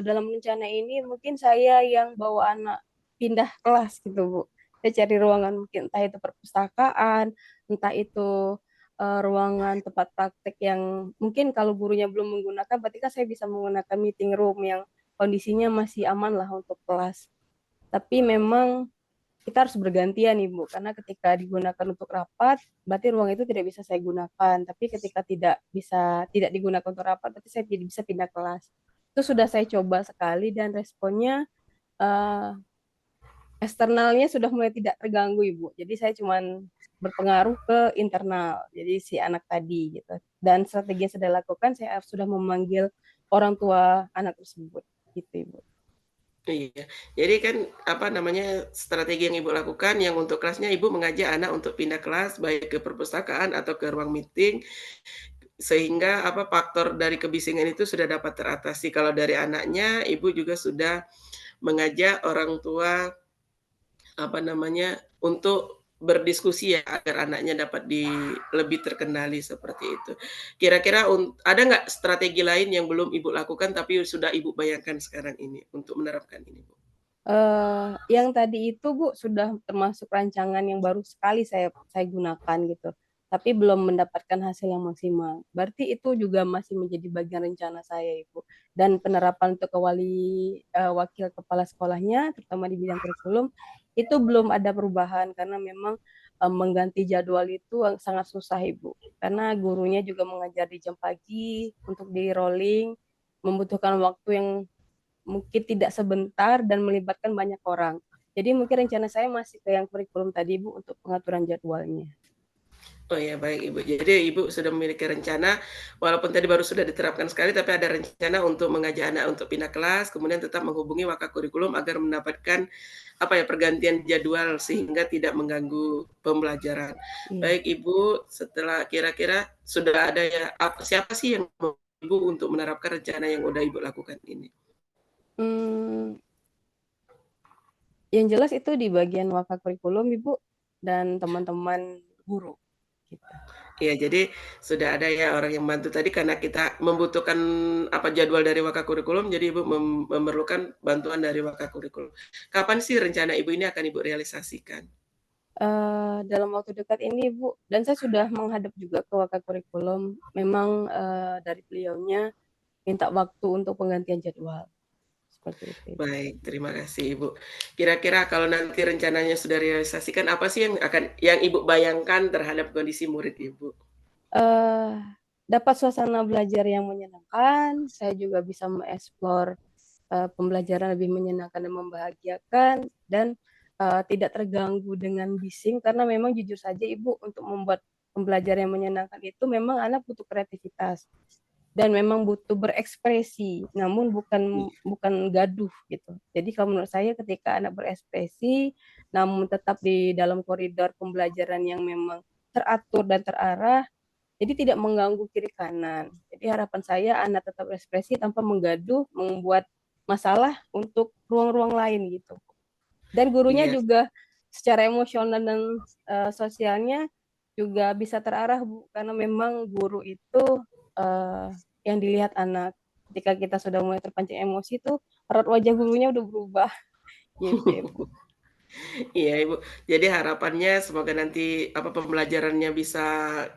Dalam rencana ini mungkin saya yang bawa anak pindah kelas gitu Bu. Saya cari ruangan mungkin entah itu perpustakaan, entah itu ruangan tempat praktek yang mungkin kalau gurunya belum menggunakan, berarti kan saya bisa menggunakan meeting room yang kondisinya masih aman lah untuk kelas. Tapi memang kita harus bergantian Ibu, karena ketika digunakan untuk rapat, berarti ruang itu tidak bisa saya gunakan. Tapi ketika tidak digunakan untuk rapat, berarti saya tidak bisa pindah kelas. Itu sudah saya coba sekali dan responnya eh, eksternalnya sudah mulai tidak terganggu Ibu. Jadi saya cuma berpengaruh ke internal, jadi si anak tadi gitu. Dan strategi yang saya lakukan, saya sudah memanggil orang tua anak tersebut, gitu Ibu. Iya, jadi kan strategi yang Ibu lakukan yang untuk kelasnya Ibu mengajak anak untuk pindah kelas baik ke perpustakaan atau ke ruang meeting sehingga faktor dari kebisingan itu sudah dapat teratasi. Kalau dari anaknya Ibu juga sudah mengajak orang tua untuk berdiskusi ya agar anaknya dapat lebih terkendali seperti itu. Kira-kira ada nggak strategi lain yang belum Ibu lakukan tapi sudah Ibu bayangkan sekarang ini untuk menerapkan ini, Bu? Yang tadi itu Bu sudah termasuk rancangan yang baru sekali saya gunakan gitu, tapi belum mendapatkan hasil yang maksimal. Berarti itu juga masih menjadi bagian rencana saya Ibu. Dan penerapan untuk wakil kepala sekolahnya, terutama di bidang kurikulum, itu belum ada perubahan karena memang mengganti jadwal itu sangat susah Ibu. Karena gurunya juga mengajar di jam pagi untuk di rolling, membutuhkan waktu yang mungkin tidak sebentar dan melibatkan banyak orang. Jadi mungkin rencana saya masih ke yang kurikulum tadi Bu untuk pengaturan jadwalnya. Oh ya, baik Ibu. Jadi Ibu sudah memiliki rencana, walaupun tadi baru sudah diterapkan sekali, tapi ada rencana untuk mengajak anak untuk pindah kelas, kemudian tetap menghubungi Wakakurikulum agar mendapatkan pergantian jadwal sehingga tidak mengganggu pembelajaran. Iya. Baik Ibu, setelah kira-kira sudah ada ya, siapa sih yang mau Ibu untuk menerapkan rencana yang udah Ibu lakukan ini? Yang jelas itu di bagian Wakakurikulum Ibu dan teman-teman guru. Gitu. Ya, jadi sudah ada ya orang yang bantu tadi karena kita membutuhkan jadwal dari Wakakurikulum, jadi Ibu memerlukan bantuan dari Wakakurikulum. Kapan sih rencana Ibu ini akan Ibu realisasikan? Dalam waktu dekat ini Bu, dan saya sudah menghadap juga ke Wakakurikulum. Memang dari beliaunya minta waktu untuk penggantian jadwal. Seperti itu. Baik, terima kasih Ibu. Kira-kira kalau nanti rencananya sudah realisasikan, apa sih yang Ibu bayangkan terhadap kondisi murid Ibu? Dapat suasana belajar yang menyenangkan, saya juga bisa mengeksplor pembelajaran lebih menyenangkan dan membahagiakan, dan tidak terganggu dengan bising, karena memang jujur saja Ibu, untuk membuat pembelajaran yang menyenangkan itu memang anak butuh kreativitas dan memang butuh berekspresi, namun bukan gaduh gitu. Jadi kalau menurut saya ketika anak berekspresi, namun tetap di dalam koridor pembelajaran yang memang teratur dan terarah, jadi tidak mengganggu kiri kanan. Jadi harapan saya anak tetap berekspresi tanpa menggaduh, membuat masalah untuk ruang-ruang lain gitu. Dan gurunya Iya, juga secara emosional dan sosialnya juga bisa terarah, Bu, karena memang guru itu yang dilihat anak. Ketika kita sudah mulai terpancing emosi tuh, raut wajah gurunya udah berubah gitu ya, Bu. iya Ibu. Jadi harapannya semoga nanti pembelajarannya bisa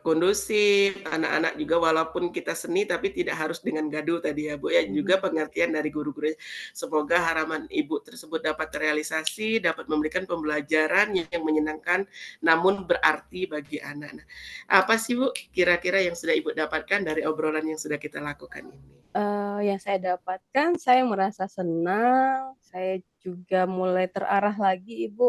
kondusif, anak-anak juga walaupun kita seni tapi tidak harus dengan gaduh tadi ya Bu ya. Juga pengertian dari guru-guru. Semoga harapan Ibu tersebut dapat terrealisasi, dapat memberikan pembelajaran yang menyenangkan namun berarti bagi anak. Nah, apa sih Bu kira-kira yang sudah Ibu dapatkan dari obrolan yang sudah kita lakukan ini? Yang saya dapatkan, saya merasa senang, saya juga mulai terarah lagi, Ibu.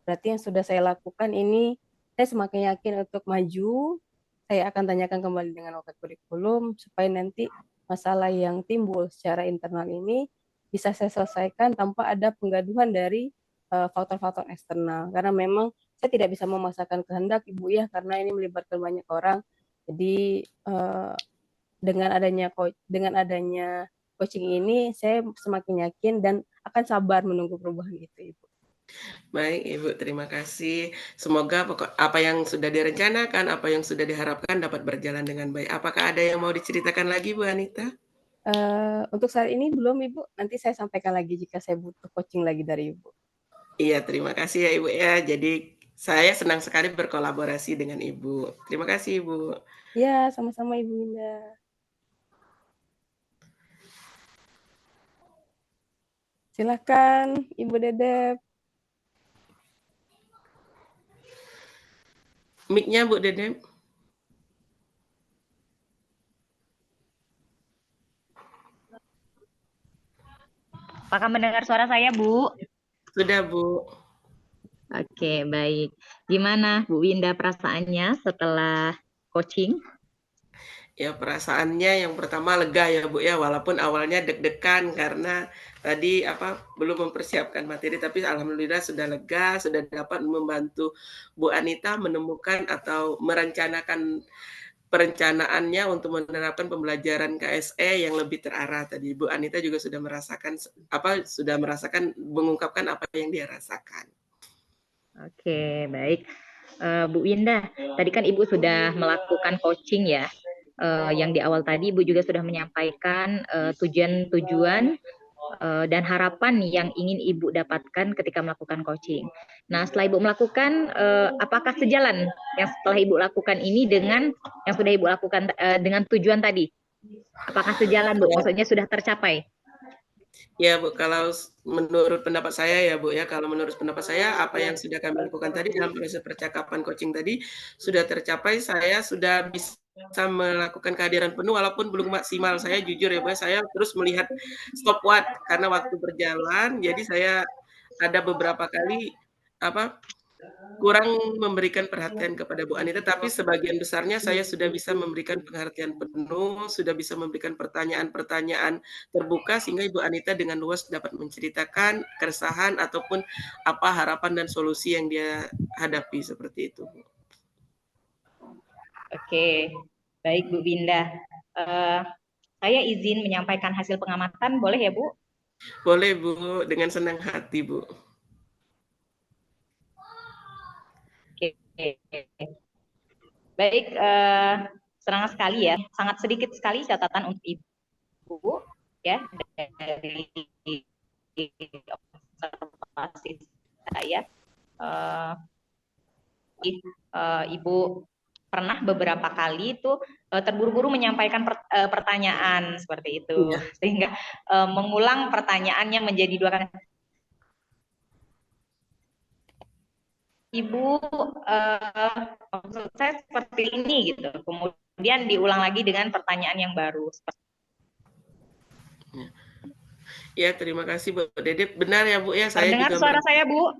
Berarti yang sudah saya lakukan ini, saya semakin yakin untuk maju. Saya akan tanyakan kembali dengan wakil kurikulum, supaya nanti masalah yang timbul secara internal ini bisa saya selesaikan tanpa ada penggaduhan dari faktor-faktor eksternal. Karena memang saya tidak bisa memaksakan kehendak, Ibu ya, karena ini melibatkan banyak orang. Jadi dengan adanya coaching ini, saya semakin yakin dan akan sabar menunggu perubahan itu, Ibu. Baik Ibu, terima kasih. Semoga apa yang sudah direncanakan, apa yang sudah diharapkan dapat berjalan dengan baik. Apakah ada yang mau diceritakan lagi Bu Anita? Untuk saat ini belum, Ibu. Nanti saya sampaikan lagi jika saya butuh coaching lagi dari Ibu. Iya, terima kasih ya Ibu ya. Jadi saya senang sekali berkolaborasi dengan Ibu. Terima kasih Ibu. Ya, sama-sama Ibu Winda. Silakan Ibu Dedep. Mic-nya Bu Dedem. Apakah mendengar suara saya, Bu? Sudah Bu. Oke, baik. Gimana Bu Winda perasaannya setelah coaching? Ya perasaannya yang pertama lega ya Bu ya, walaupun awalnya deg-degan karena tadi belum mempersiapkan materi, tapi alhamdulillah sudah lega, sudah dapat membantu Bu Anita menemukan atau merencanakan perencanaannya untuk menerapkan pembelajaran KSE yang lebih terarah tadi. Bu Anita juga sudah merasakan mengungkapkan apa yang dia rasakan. Oke, baik. Bu Winda, tadi kan Ibu sudah melakukan coaching ya. Yang di awal tadi Ibu juga sudah menyampaikan tujuan-tujuan dan harapan yang ingin Ibu dapatkan ketika melakukan coaching. Nah, setelah Ibu melakukan, apakah sejalan yang setelah Ibu lakukan ini dengan yang sudah Ibu lakukan dengan tujuan tadi? Apakah sejalan, Bu? Maksudnya sudah tercapai? Ya Bu, kalau menurut pendapat saya ya Bu ya, kalau menurut pendapat saya apa yang sudah kami lakukan tadi dalam proses percakapan coaching tadi sudah tercapai, saya sudah bisa melakukan kehadiran penuh walaupun belum maksimal. Saya jujur ya Bu, saya terus melihat stopwatch karena waktu berjalan, jadi saya ada beberapa kali kurang memberikan perhatian kepada Bu Anita, tapi sebagian besarnya saya sudah bisa memberikan perhatian penuh, sudah bisa memberikan pertanyaan-pertanyaan terbuka sehingga Ibu Anita dengan luas dapat menceritakan keresahan ataupun apa harapan dan solusi yang dia hadapi seperti itu, Bu. Oke, baik Bu Winda. Saya izin menyampaikan hasil pengamatan, boleh ya Bu? Boleh Bu, dengan senang hati Bu. Oke. Baik, senang sekali ya. Sangat sedikit sekali catatan untuk Ibu ya dari observasi saya. Ibu pernah beberapa kali itu terburu-buru menyampaikan pertanyaan seperti itu, Iya. sehingga mengulang pertanyaannya menjadi 2 kali. Ibu, maksud saya seperti ini gitu, kemudian diulang lagi dengan pertanyaan yang baru. Ya, terima kasih Bu Dedep. Benar ya Bu ya, saya Terdengar juga suara saya, Bu?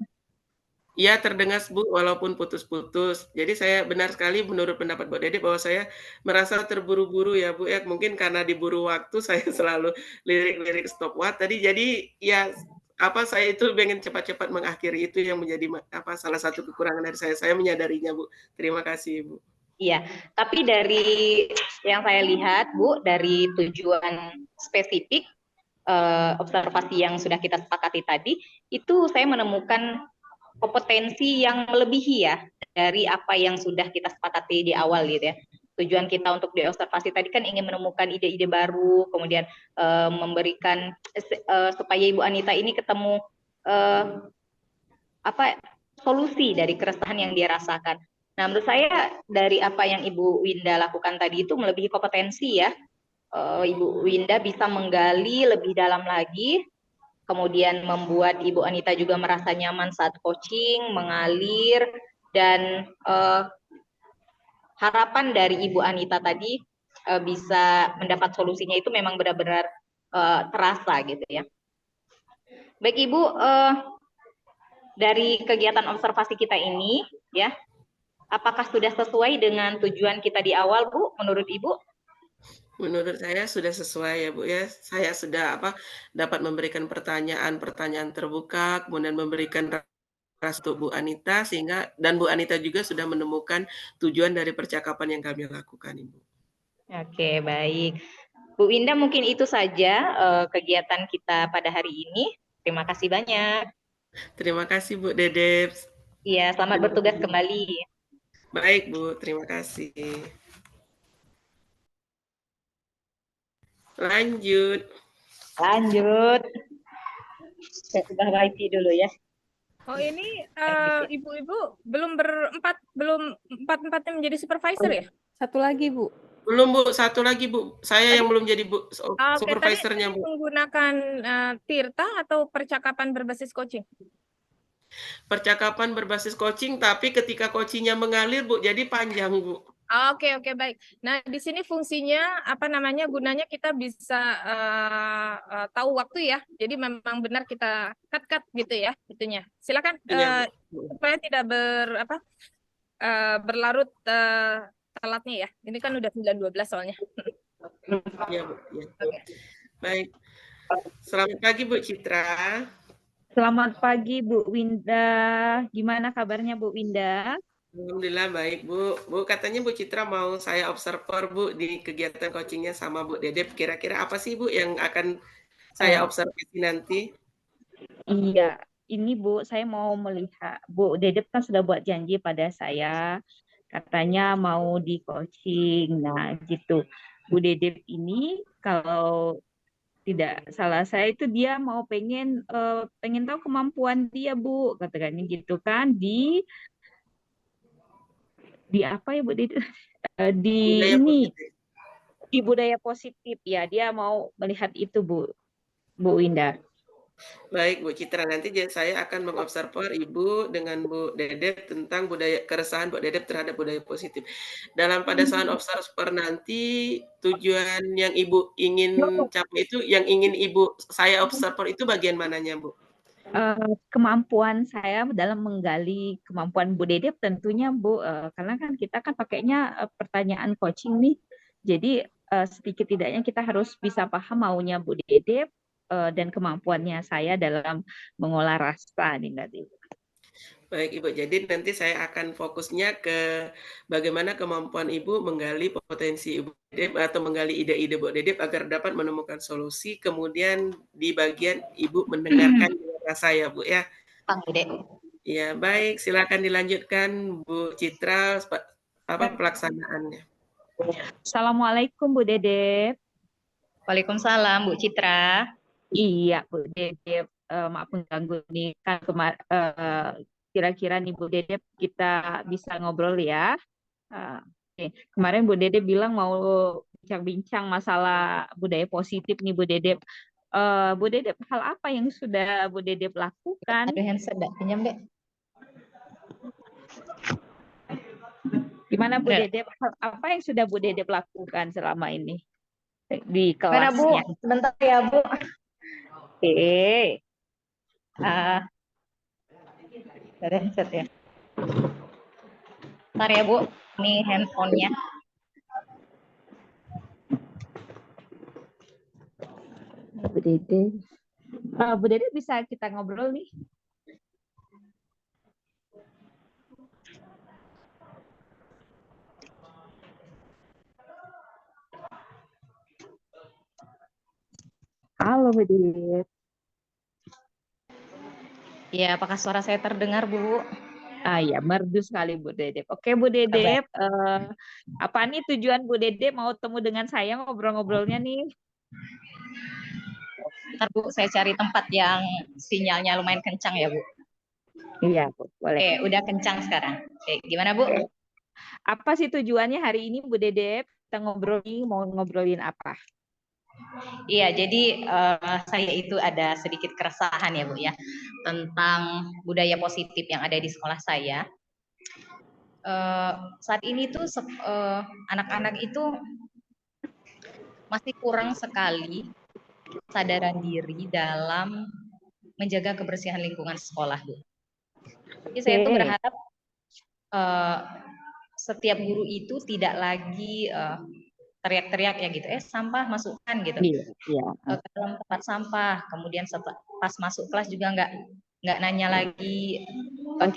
ya terdengar Bu, walaupun putus-putus. Jadi saya benar sekali menurut pendapat Bu Dedep bahwa saya merasa terburu-buru ya Bu ya. Mungkin karena diburu waktu saya selalu lirik-lirik stopwatch tadi. Jadi ya apa saya itu pengen cepat-cepat mengakhiri itu yang menjadi apa salah satu kekurangan dari saya. Saya menyadarinya Bu. Terima kasih Bu. Iya, tapi dari yang saya lihat, Bu, dari tujuan spesifik observasi yang sudah kita sepakati tadi, itu saya menemukan kompetensi yang melebihi ya dari apa yang sudah kita sepakati di awal gitu ya. Tujuan kita untuk diobservasi tadi kan ingin menemukan ide-ide baru, kemudian memberikan supaya Ibu Anita ini ketemu apa solusi dari keresahan yang dia rasakan. Nah, menurut saya dari apa yang Ibu Winda lakukan tadi itu melebihi kompetensi ya. Ibu Winda bisa menggali lebih dalam lagi, kemudian membuat Ibu Anita juga merasa nyaman saat coaching, mengalir, dan harapan dari Ibu Anita tadi bisa mendapat solusinya itu memang benar-benar terasa gitu ya. Baik Ibu, dari kegiatan observasi kita ini, ya, apakah sudah sesuai dengan tujuan kita di awal, Bu? Menurut Ibu? Menurut saya sudah sesuai ya Bu ya. Saya sudah dapat memberikan pertanyaan-pertanyaan terbuka, kemudian memberikan ras untuk Bu Anita sehingga dan Bu Anita juga sudah menemukan tujuan dari percakapan yang kami lakukan, Ibu. Oke, baik. Bu Winda, mungkin itu saja kegiatan kita pada hari ini. Terima kasih banyak. Terima kasih Bu Dedep. Iya, selamat bertugas kembali. Baik Bu, terima kasih. Lanjut. Saya ubah wifi dulu ya. Oh ini ibu-ibu belum empat-empatnya menjadi supervisor ya? Satu lagi Bu. Belum Bu, satu lagi Bu. Saya yang belum jadi Bu Oke, supervisornya tadi Bu. menggunakan Tirta atau percakapan berbasis coaching? Percakapan berbasis coaching, tapi ketika coachingnya mengalir Bu, jadi panjang Bu. Oke, baik. Nah, di sini fungsinya apa namanya? Gunanya kita bisa tahu waktu ya. Jadi memang benar kita cut gitu ya, itunya. Silakan Iya Bu. supaya tidak berlarut telatnya ya. Ini kan udah 9.12 soalnya. Iya Bu. Ya. Oke. Baik. Selamat pagi Bu Citra. Selamat pagi Bu Winda. Gimana kabarnya Bu Winda? Alhamdulillah baik Bu. Bu katanya Bu Citra mau saya observer Bu di kegiatan coachingnya sama Bu Dedep. Kira-kira apa sih Bu yang akan saya observasi nanti? Iya, ini Bu, saya mau melihat Bu Dedep kan sudah buat janji pada saya, katanya mau di coaching. Nah, gitu. Bu Dedep ini kalau tidak salah saya itu dia mau pengen tahu kemampuan dia Bu, katakannya gitu kan di apa ya Bu Dedep? Di Budaya ini positif. di budaya positif ya, dia mau melihat itu Bu Winda. Baik Bu Citra, nanti saya akan mengobserver Ibu dengan Bu Dedep tentang keresahan Bu Dedep terhadap budaya positif. Pada saat observer nanti tujuan yang Ibu ingin capai itu, yang ingin saya observer itu bagian mananya Bu? Kemampuan saya dalam menggali kemampuan Bu Dedep tentunya Bu, karena kan kita kan pakainya pertanyaan coaching nih, jadi sedikit tidaknya kita harus bisa paham maunya Bu Dedep dan kemampuannya saya dalam mengolah rasa nih tadi. Baik Ibu, jadi nanti saya akan fokusnya ke bagaimana kemampuan Ibu menggali potensi Ibu Dedep atau menggali ide-ide Bu Dedep agar dapat menemukan solusi, kemudian di bagian Ibu mendengarkan rasa ya Bu ya. Bang Dede. Ya baik, silakan dilanjutkan Bu Citra pelaksanaannya. Assalamualaikum Bu Dedep. Waalaikumsalam, Bu Citra. Iya Bu Dedep, maaf mengganggu nih kan kira-kira nih Bu Dedep kita bisa ngobrol ya. Oke. Kemarin Bu Dedep bilang mau bincang-bincang masalah budaya positif nih Bu Dedep. Bu Dedep, hal apa yang sudah Bu Dedep lakukan? Ada handset, pinjam deh. Gimana Bu Dedep? Hal apa yang sudah Bu Dedep lakukan selama ini di Mana Bu? kelasnya? Sebentar ya Bu. Oke. Ada headset ya. Ntar ya Bu, ini handphonenya. Bu Dede. Bu Dede bisa kita ngobrol nih. Halo Bu Dede. Ya, apakah suara saya terdengar Bu? Ya, merdu sekali Bu Dede. Oke Bu Dede, apa nih tujuan Bu Dede mau temu dengan saya ngobrol-ngobrolnya nih? Ntar Bu, saya cari tempat yang sinyalnya lumayan kencang ya Bu. Iya Bu, boleh. Oke, udah kencang sekarang. Oke, gimana Bu? Apa sih tujuannya hari ini Bu Dede? Kita mau ngobrolin apa? Iya, jadi saya itu ada sedikit keresahan ya Bu ya tentang budaya positif yang ada di sekolah saya. Saat ini tuh anak-anak itu masih kurang sekali kesadaran diri dalam menjaga kebersihan lingkungan sekolah Bu. Jadi saya tuh berharap setiap guru itu tidak lagi teriak-teriak ya gitu, sampah masukkan gitu ke dalam tempat sampah. Kemudian pas masuk kelas juga nggak nanya lagi,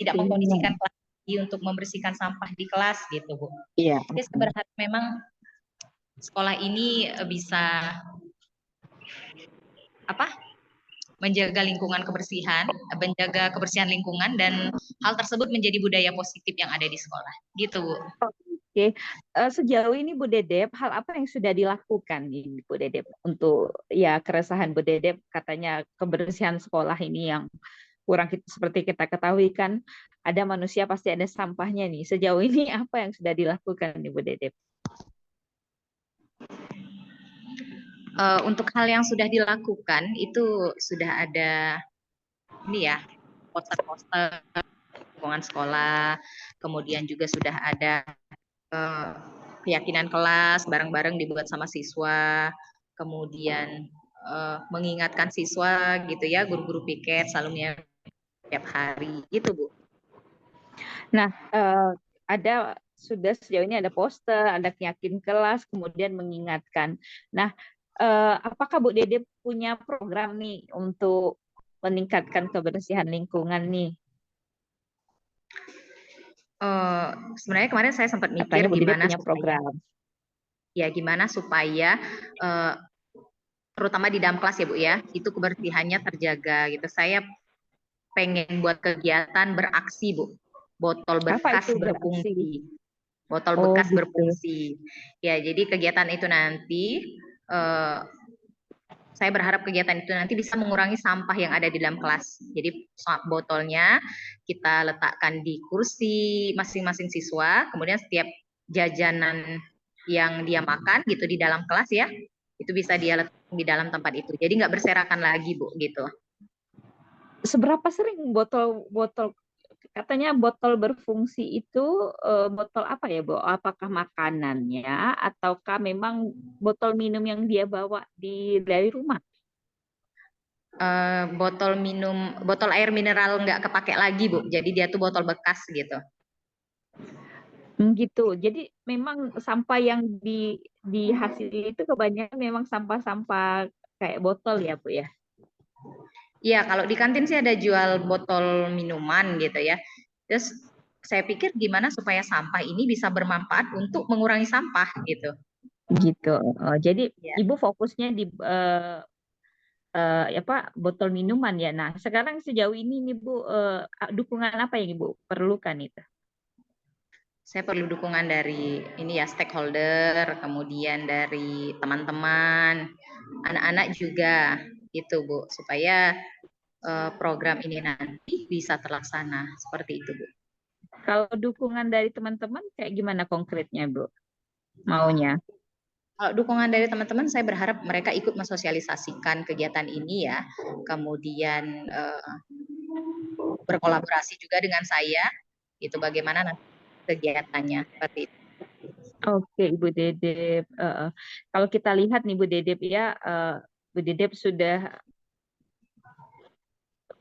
tidak mengkondisikan kelas untuk membersihkan sampah di kelas gitu Bu. Iya. Jadi saya berharap memang sekolah ini bisa menjaga menjaga kebersihan lingkungan, dan hal tersebut menjadi budaya positif yang ada di sekolah gitu Bu. Oke, sejauh ini Bu Dedep, hal apa yang sudah dilakukan nih Bu Dedep untuk ya keresahan Bu Dedep, katanya kebersihan sekolah ini yang kurang, seperti kita ketahui kan ada manusia pasti ada sampahnya nih. Sejauh ini apa yang sudah dilakukan nih Bu Dedep? Untuk hal yang sudah dilakukan itu sudah ada ini ya, poster-poster lingkungan sekolah, kemudian juga sudah ada keyakinan kelas bareng-bareng dibuat sama siswa, kemudian mengingatkan siswa gitu ya, guru-guru piket selalu setiap hari gitu Bu. Nah, sudah sejauh ini ada poster, ada keyakinan kelas, kemudian mengingatkan. Nah, apakah Bu Dede punya program nih untuk meningkatkan kebersihan lingkungan nih? Sebenarnya kemarin saya sempat mikir gimana supaya terutama di dalam kelas ya Bu ya, itu kebersihannya terjaga gitu. Saya pengen buat kegiatan beraksi Bu, botol bekas berfungsi. Botol bekas berfungsi. Ya, jadi kegiatan itu nanti saya berharap kegiatan itu nanti bisa mengurangi sampah yang ada di dalam kelas. Jadi botolnya kita letakkan di kursi masing-masing siswa, kemudian setiap jajanan yang dia makan gitu di dalam kelas ya, itu bisa dia letakkan di dalam tempat itu. Jadi nggak berserakan lagi Bu gitu. Seberapa sering botol katanya botol berfungsi itu botol apa ya Bu? Apakah makanannya ataukah memang botol minum yang dia bawa dari rumah? Botol air mineral nggak kepake lagi Bu. Jadi dia tuh botol bekas gitu. Gitu. Jadi memang sampah yang dihasil itu kebanyakan memang sampah-sampah kayak botol ya Bu ya? Iya, kalau di kantin sih ada jual botol minuman gitu ya. Terus saya pikir gimana supaya sampah ini bisa bermanfaat untuk mengurangi sampah gitu. Gitu. Jadi Ibu fokusnya di botol minuman ya. Nah, sekarang sejauh ini nih Bu, dukungan apa yang Ibu perlukan itu? Saya perlu dukungan dari ini ya, stakeholder, kemudian dari teman-teman, anak-anak juga gitu Bu, supaya program ini nanti bisa terlaksana seperti itu Bu. Kalau dukungan dari teman-teman kayak gimana konkretnya Bu? Maunya? Kalau dukungan dari teman-teman, saya berharap mereka ikut mensosialisasikan kegiatan ini ya, kemudian berkolaborasi juga dengan saya, itu bagaimana nanti kegiatannya seperti itu. Oke, Ibu Dedep. Kalau kita lihat nih Bu Dedep ya, Bu Dedep sudah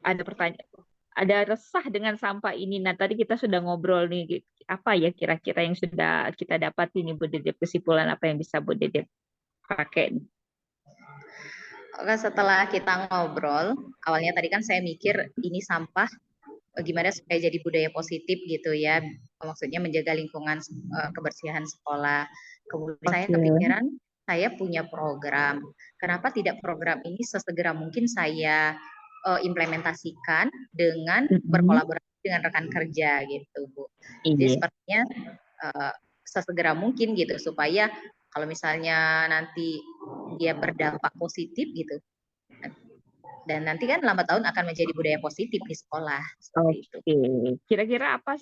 ada pertanyaan, ada resah dengan sampah ini. Nah, tadi kita sudah ngobrol nih, apa ya kira-kira yang sudah kita dapat ini Bu Dedep, kesimpulan apa yang bisa Bu Dedep pakai? Oke, setelah kita ngobrol, awalnya tadi kan saya mikir ini sampah gimana supaya jadi budaya positif gitu ya. Maksudnya menjaga lingkungan kebersihan sekolah. Kemudian saya Oke. kepikiran saya punya program. Kenapa tidak program ini sesegera mungkin saya implementasikan dengan berkolaborasi dengan rekan kerja gitu, Bu. Jadi Iya. sepertinya sesegera mungkin gitu supaya kalau misalnya nanti dia berdampak positif gitu, dan nanti kan lambat laun akan menjadi budaya positif di sekolah seperti itu. Oke, kira-kira apa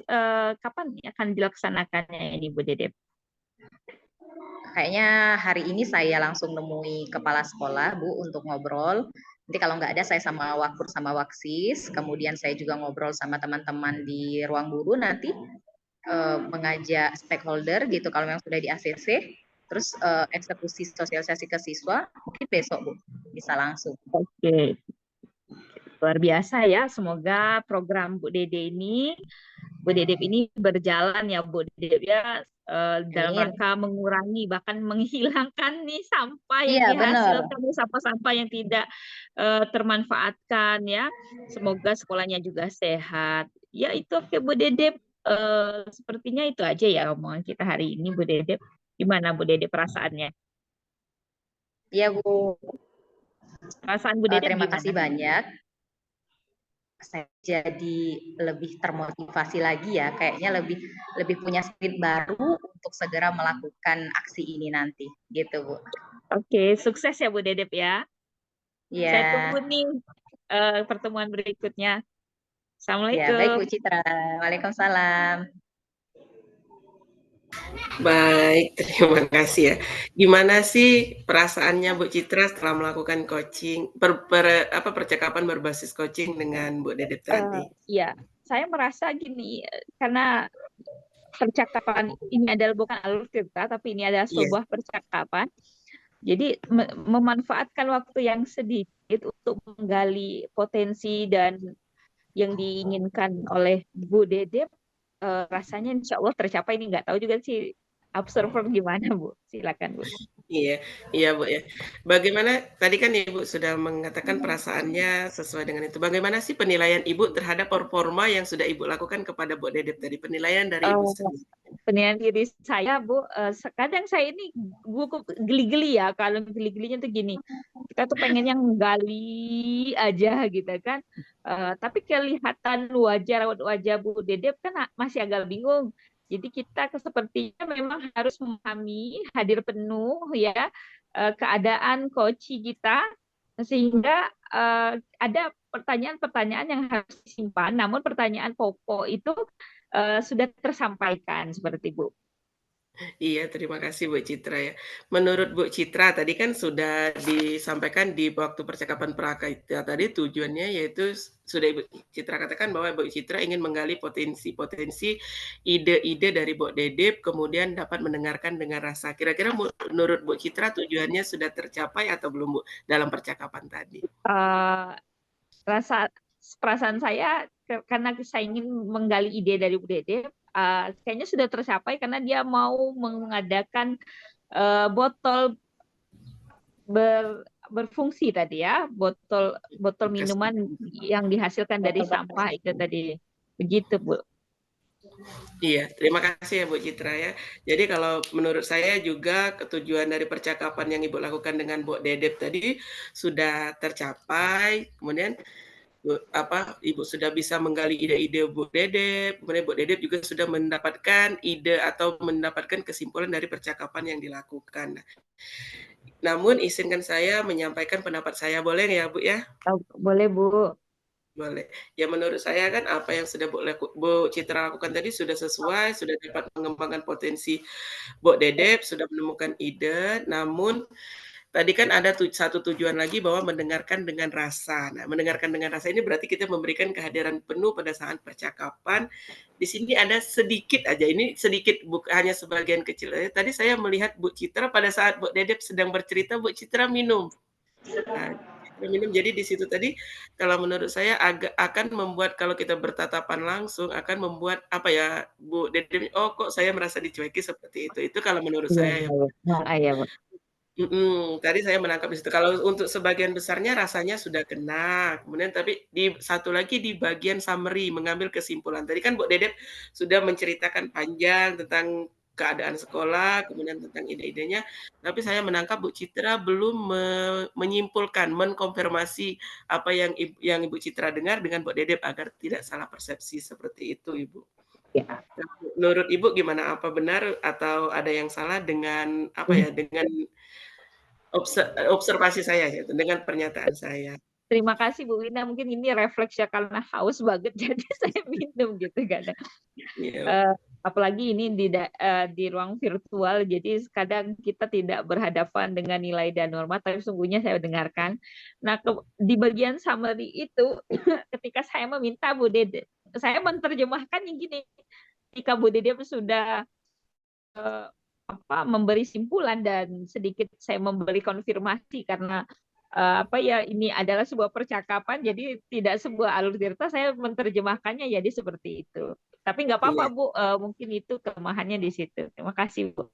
kapan akan dilaksanakannya ini Bu Dedep? Kayaknya hari ini saya langsung nemui kepala sekolah, Bu, untuk ngobrol. Nanti kalau nggak ada saya sama Wakpur sama Waksis, kemudian saya juga ngobrol sama teman-teman di ruang guru nanti mengajak stakeholder gitu kalau yang sudah di ACC, terus eksekusi sosialisasi ke siswa mungkin besok Bu bisa langsung. Oke, luar biasa ya. Semoga program Bu Dedep ini berjalan ya Bu Dedep ya, dalam rangka mengurangi bahkan menghilangkan nih sampah yang dihasilkan, sampah-sampah yang tidak termanfaatkan ya. Semoga sekolahnya juga sehat. Ya itu oke Bu Dedep. Sepertinya itu aja ya omongan kita hari ini Bu Dedep. Gimana Bu Dedep perasaannya? Iya Bu. Perasaan Bu Dedep terima gimana? kasih banyak. Saya jadi lebih termotivasi lagi ya, kayaknya lebih punya spirit baru untuk segera melakukan aksi ini nanti, gitu Bu. Oke, sukses ya Bu Dedep ya. Iya. Saya tunggu nih pertemuan berikutnya. Assalamualaikum. Ya, baik Bu Citra. Waalaikumsalam. Baik, terima kasih ya. Gimana sih perasaannya Bu Citra setelah melakukan coaching, percakapan berbasis coaching dengan Bu Dedep tadi? Ya, saya merasa gini, karena percakapan ini adalah bukan alur cerita, tapi ini adalah sebuah percakapan. Jadi memanfaatkan waktu yang sedikit untuk menggali potensi dan yang diinginkan oleh Bu Dedep, rasanya insya Allah tercapai. Ini nggak tahu juga sih observer gimana Bu, silakan Bu. Iya Bu ya. Bagaimana tadi kan Ibu sudah mengatakan perasaannya sesuai dengan itu. Bagaimana sih penilaian Ibu terhadap performa yang sudah Ibu lakukan kepada Bu Dedep tadi? Penilaian dari Ibu sendiri. Penilaian diri saya Bu, kadang saya ini geli-geli ya. Kalau geli-gelinya tuh gini, kita tuh pengen yang gali aja gitu kan. Tapi kelihatan wajah Bu Dedep kan masih agak bingung. Jadi kita sepertinya memang harus memahami, hadir penuh ya keadaan coach kita, sehingga ada pertanyaan-pertanyaan yang harus disimpan, namun pertanyaan pokok itu sudah tersampaikan seperti Bu. Iya, terima kasih Bu Citra ya. Menurut Bu Citra tadi kan sudah disampaikan di waktu percakapan prakarya tadi tujuannya yaitu sudah Ibu Citra katakan bahwa Bu Citra ingin menggali potensi-potensi ide-ide dari Bu Dedep kemudian dapat mendengarkan dengan rasa. Kira-kira menurut Bu Citra tujuannya sudah tercapai atau belum Bu dalam percakapan tadi? Perasaan saya karena saya ingin menggali ide dari Bu Dedep, kayaknya sudah tercapai karena dia mau mengadakan botol berfungsi tadi ya, botol minuman yang dihasilkan dari sampah itu tadi. Begitu Bu. Iya, terima kasih ya Bu Citra ya. Jadi kalau menurut saya juga tujuan dari percakapan yang Ibu lakukan dengan Bu Dedep tadi sudah tercapai. Kemudian Ibu sudah bisa menggali ide-ide Bu Dedep, kemudian Bu Dedep juga sudah mendapatkan ide atau mendapatkan kesimpulan dari percakapan yang dilakukan. Namun izinkan saya menyampaikan pendapat saya, boleh ya Bu ya? Boleh Bu. Boleh. Ya menurut saya kan apa yang sudah Bu Citra lakukan tadi sudah sesuai, sudah dapat mengembangkan potensi Bu Dedep, sudah menemukan ide, namun tadi kan ada satu tujuan lagi bahwa mendengarkan dengan rasa. Nah, mendengarkan dengan rasa ini berarti kita memberikan kehadiran penuh pada saat percakapan. Di sini ada sedikit aja, ini sedikit hanya sebagian kecil. Tadi saya melihat Bu Citra pada saat Bu Dedep sedang bercerita, Bu Citra minum. Nah, minum. Jadi di situ tadi kalau menurut saya akan membuat kalau kita bertatapan langsung akan membuat apa ya, Bu Dede, oh kok saya merasa dicueki seperti itu. Itu kalau menurut Iya, saya ya. iya, Bu. Iya, Bu. Tadi saya menangkap di situ. Kalau untuk sebagian besarnya rasanya sudah kena, kemudian tapi satu lagi di bagian summary, mengambil kesimpulan. Tadi kan Bu Dedek sudah menceritakan panjang tentang keadaan sekolah, kemudian tentang ide-idenya, tapi saya menangkap Bu Citra belum menyimpulkan, mengkonfirmasi apa yang Ibu Citra dengar dengan Bu Dedek agar tidak salah persepsi seperti itu, Ibu. Ya. Menurut Ibu gimana? Apa benar atau ada yang salah dengan apa ya, dengan observasi saya gitu, dengan pernyataan saya. Terima kasih Bu Wina, mungkin ini refleks ya karena haus banget jadi saya minum gitu kadang. Iya. Apalagi ini di ruang virtual, jadi kadang kita tidak berhadapan dengan nilai dan norma, tapi sungguhnya saya dengarkan. Nah, di bagian summary itu, ketika saya meminta Bu Dede, saya menerjemahkan yang gini, ketika Bu Dede sudah memberi simpulan dan sedikit saya memberi konfirmasi karena apa ya ini adalah sebuah percakapan jadi tidak sebuah alur cerita, saya menerjemahkannya jadi seperti itu. Tapi nggak apa-apa Iya. Bu, mungkin itu kelemahannya di situ. Terima kasih Bu.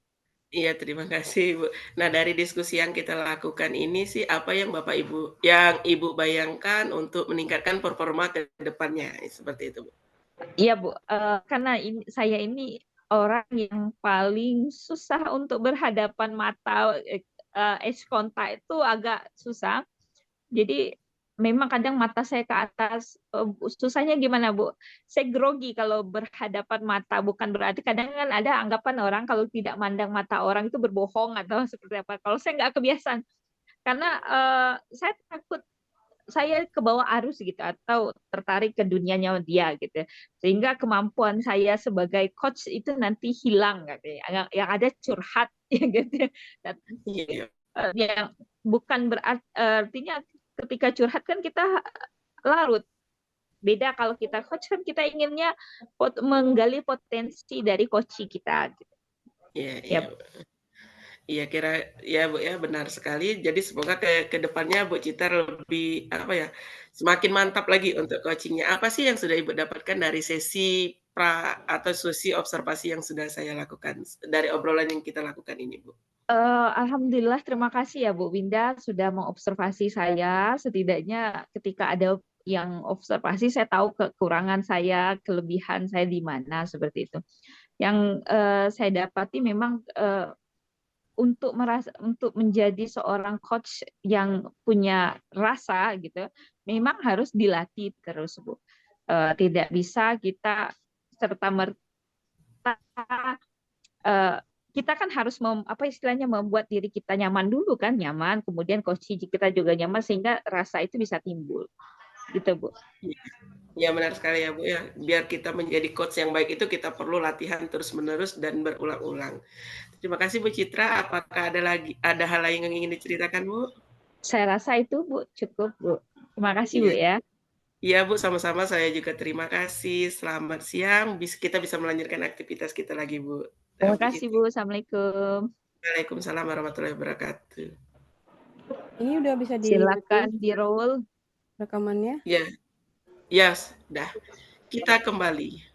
Iya, terima kasih, Bu. Nah, dari diskusi yang kita lakukan ini sih, apa yang Ibu bayangkan untuk meningkatkan performa ke depannya, seperti itu, Bu? Iya Bu, karena saya ini orang yang paling susah untuk berhadapan mata, eye contact itu agak susah. Jadi memang kadang mata saya ke atas, susahnya gimana Bu? Saya grogi kalau berhadapan mata, bukan berarti kadang kan ada anggapan orang kalau tidak mandang mata orang itu berbohong atau seperti apa. Kalau saya nggak kebiasaan, karena saya takut saya ke bawah arus gitu atau tertarik ke dunianya dia gitu. Sehingga kemampuan saya sebagai coach itu nanti hilang gitu. Yang ada curhat ya gitu. Dan, Iya. yang bukan berarti artinya ketika curhat kan kita larut. Beda kalau kita coach kan kita inginnya menggali potensi dari coach kita gitu. Iya, Ya, iya. Iya ya Bu ya benar sekali. Jadi semoga ke depannya Bu Cita lebih apa ya, semakin mantap lagi untuk coachingnya. Apa sih yang sudah Ibu dapatkan dari sesi atau sesi observasi yang sudah saya lakukan dari obrolan yang kita lakukan ini, Bu? Alhamdulillah, terima kasih ya Bu Winda sudah mengobservasi saya. Setidaknya ketika ada yang observasi, saya tahu kekurangan saya, kelebihan saya di mana seperti itu. Yang saya dapati memang untuk menjadi seorang coach yang punya rasa gitu, memang harus dilatih terus Bu. Tidak bisa kita serta merta kita kan harus apa istilahnya membuat diri kita nyaman dulu kan, nyaman, kemudian coach kita juga nyaman sehingga rasa itu bisa timbul gitu Bu. Ya benar sekali ya Bu ya. Biar kita menjadi coach yang baik itu kita perlu latihan terus-menerus dan berulang-ulang. Terima kasih Bu Citra. Apakah ada hal lain yang ingin diceritakan Bu? Saya rasa itu Bu cukup Bu. Terima kasih Iya. Bu ya. Iya Bu, sama-sama saya juga terima kasih. Selamat siang. Kita bisa melanjutkan aktivitas kita lagi Bu. Terima kasih Bu. Assalamualaikum. Waalaikumsalam warahmatullahi wabarakatuh. Ini udah bisa Silakan di roll rekamannya. Ya, yes, dah. Kita kembali.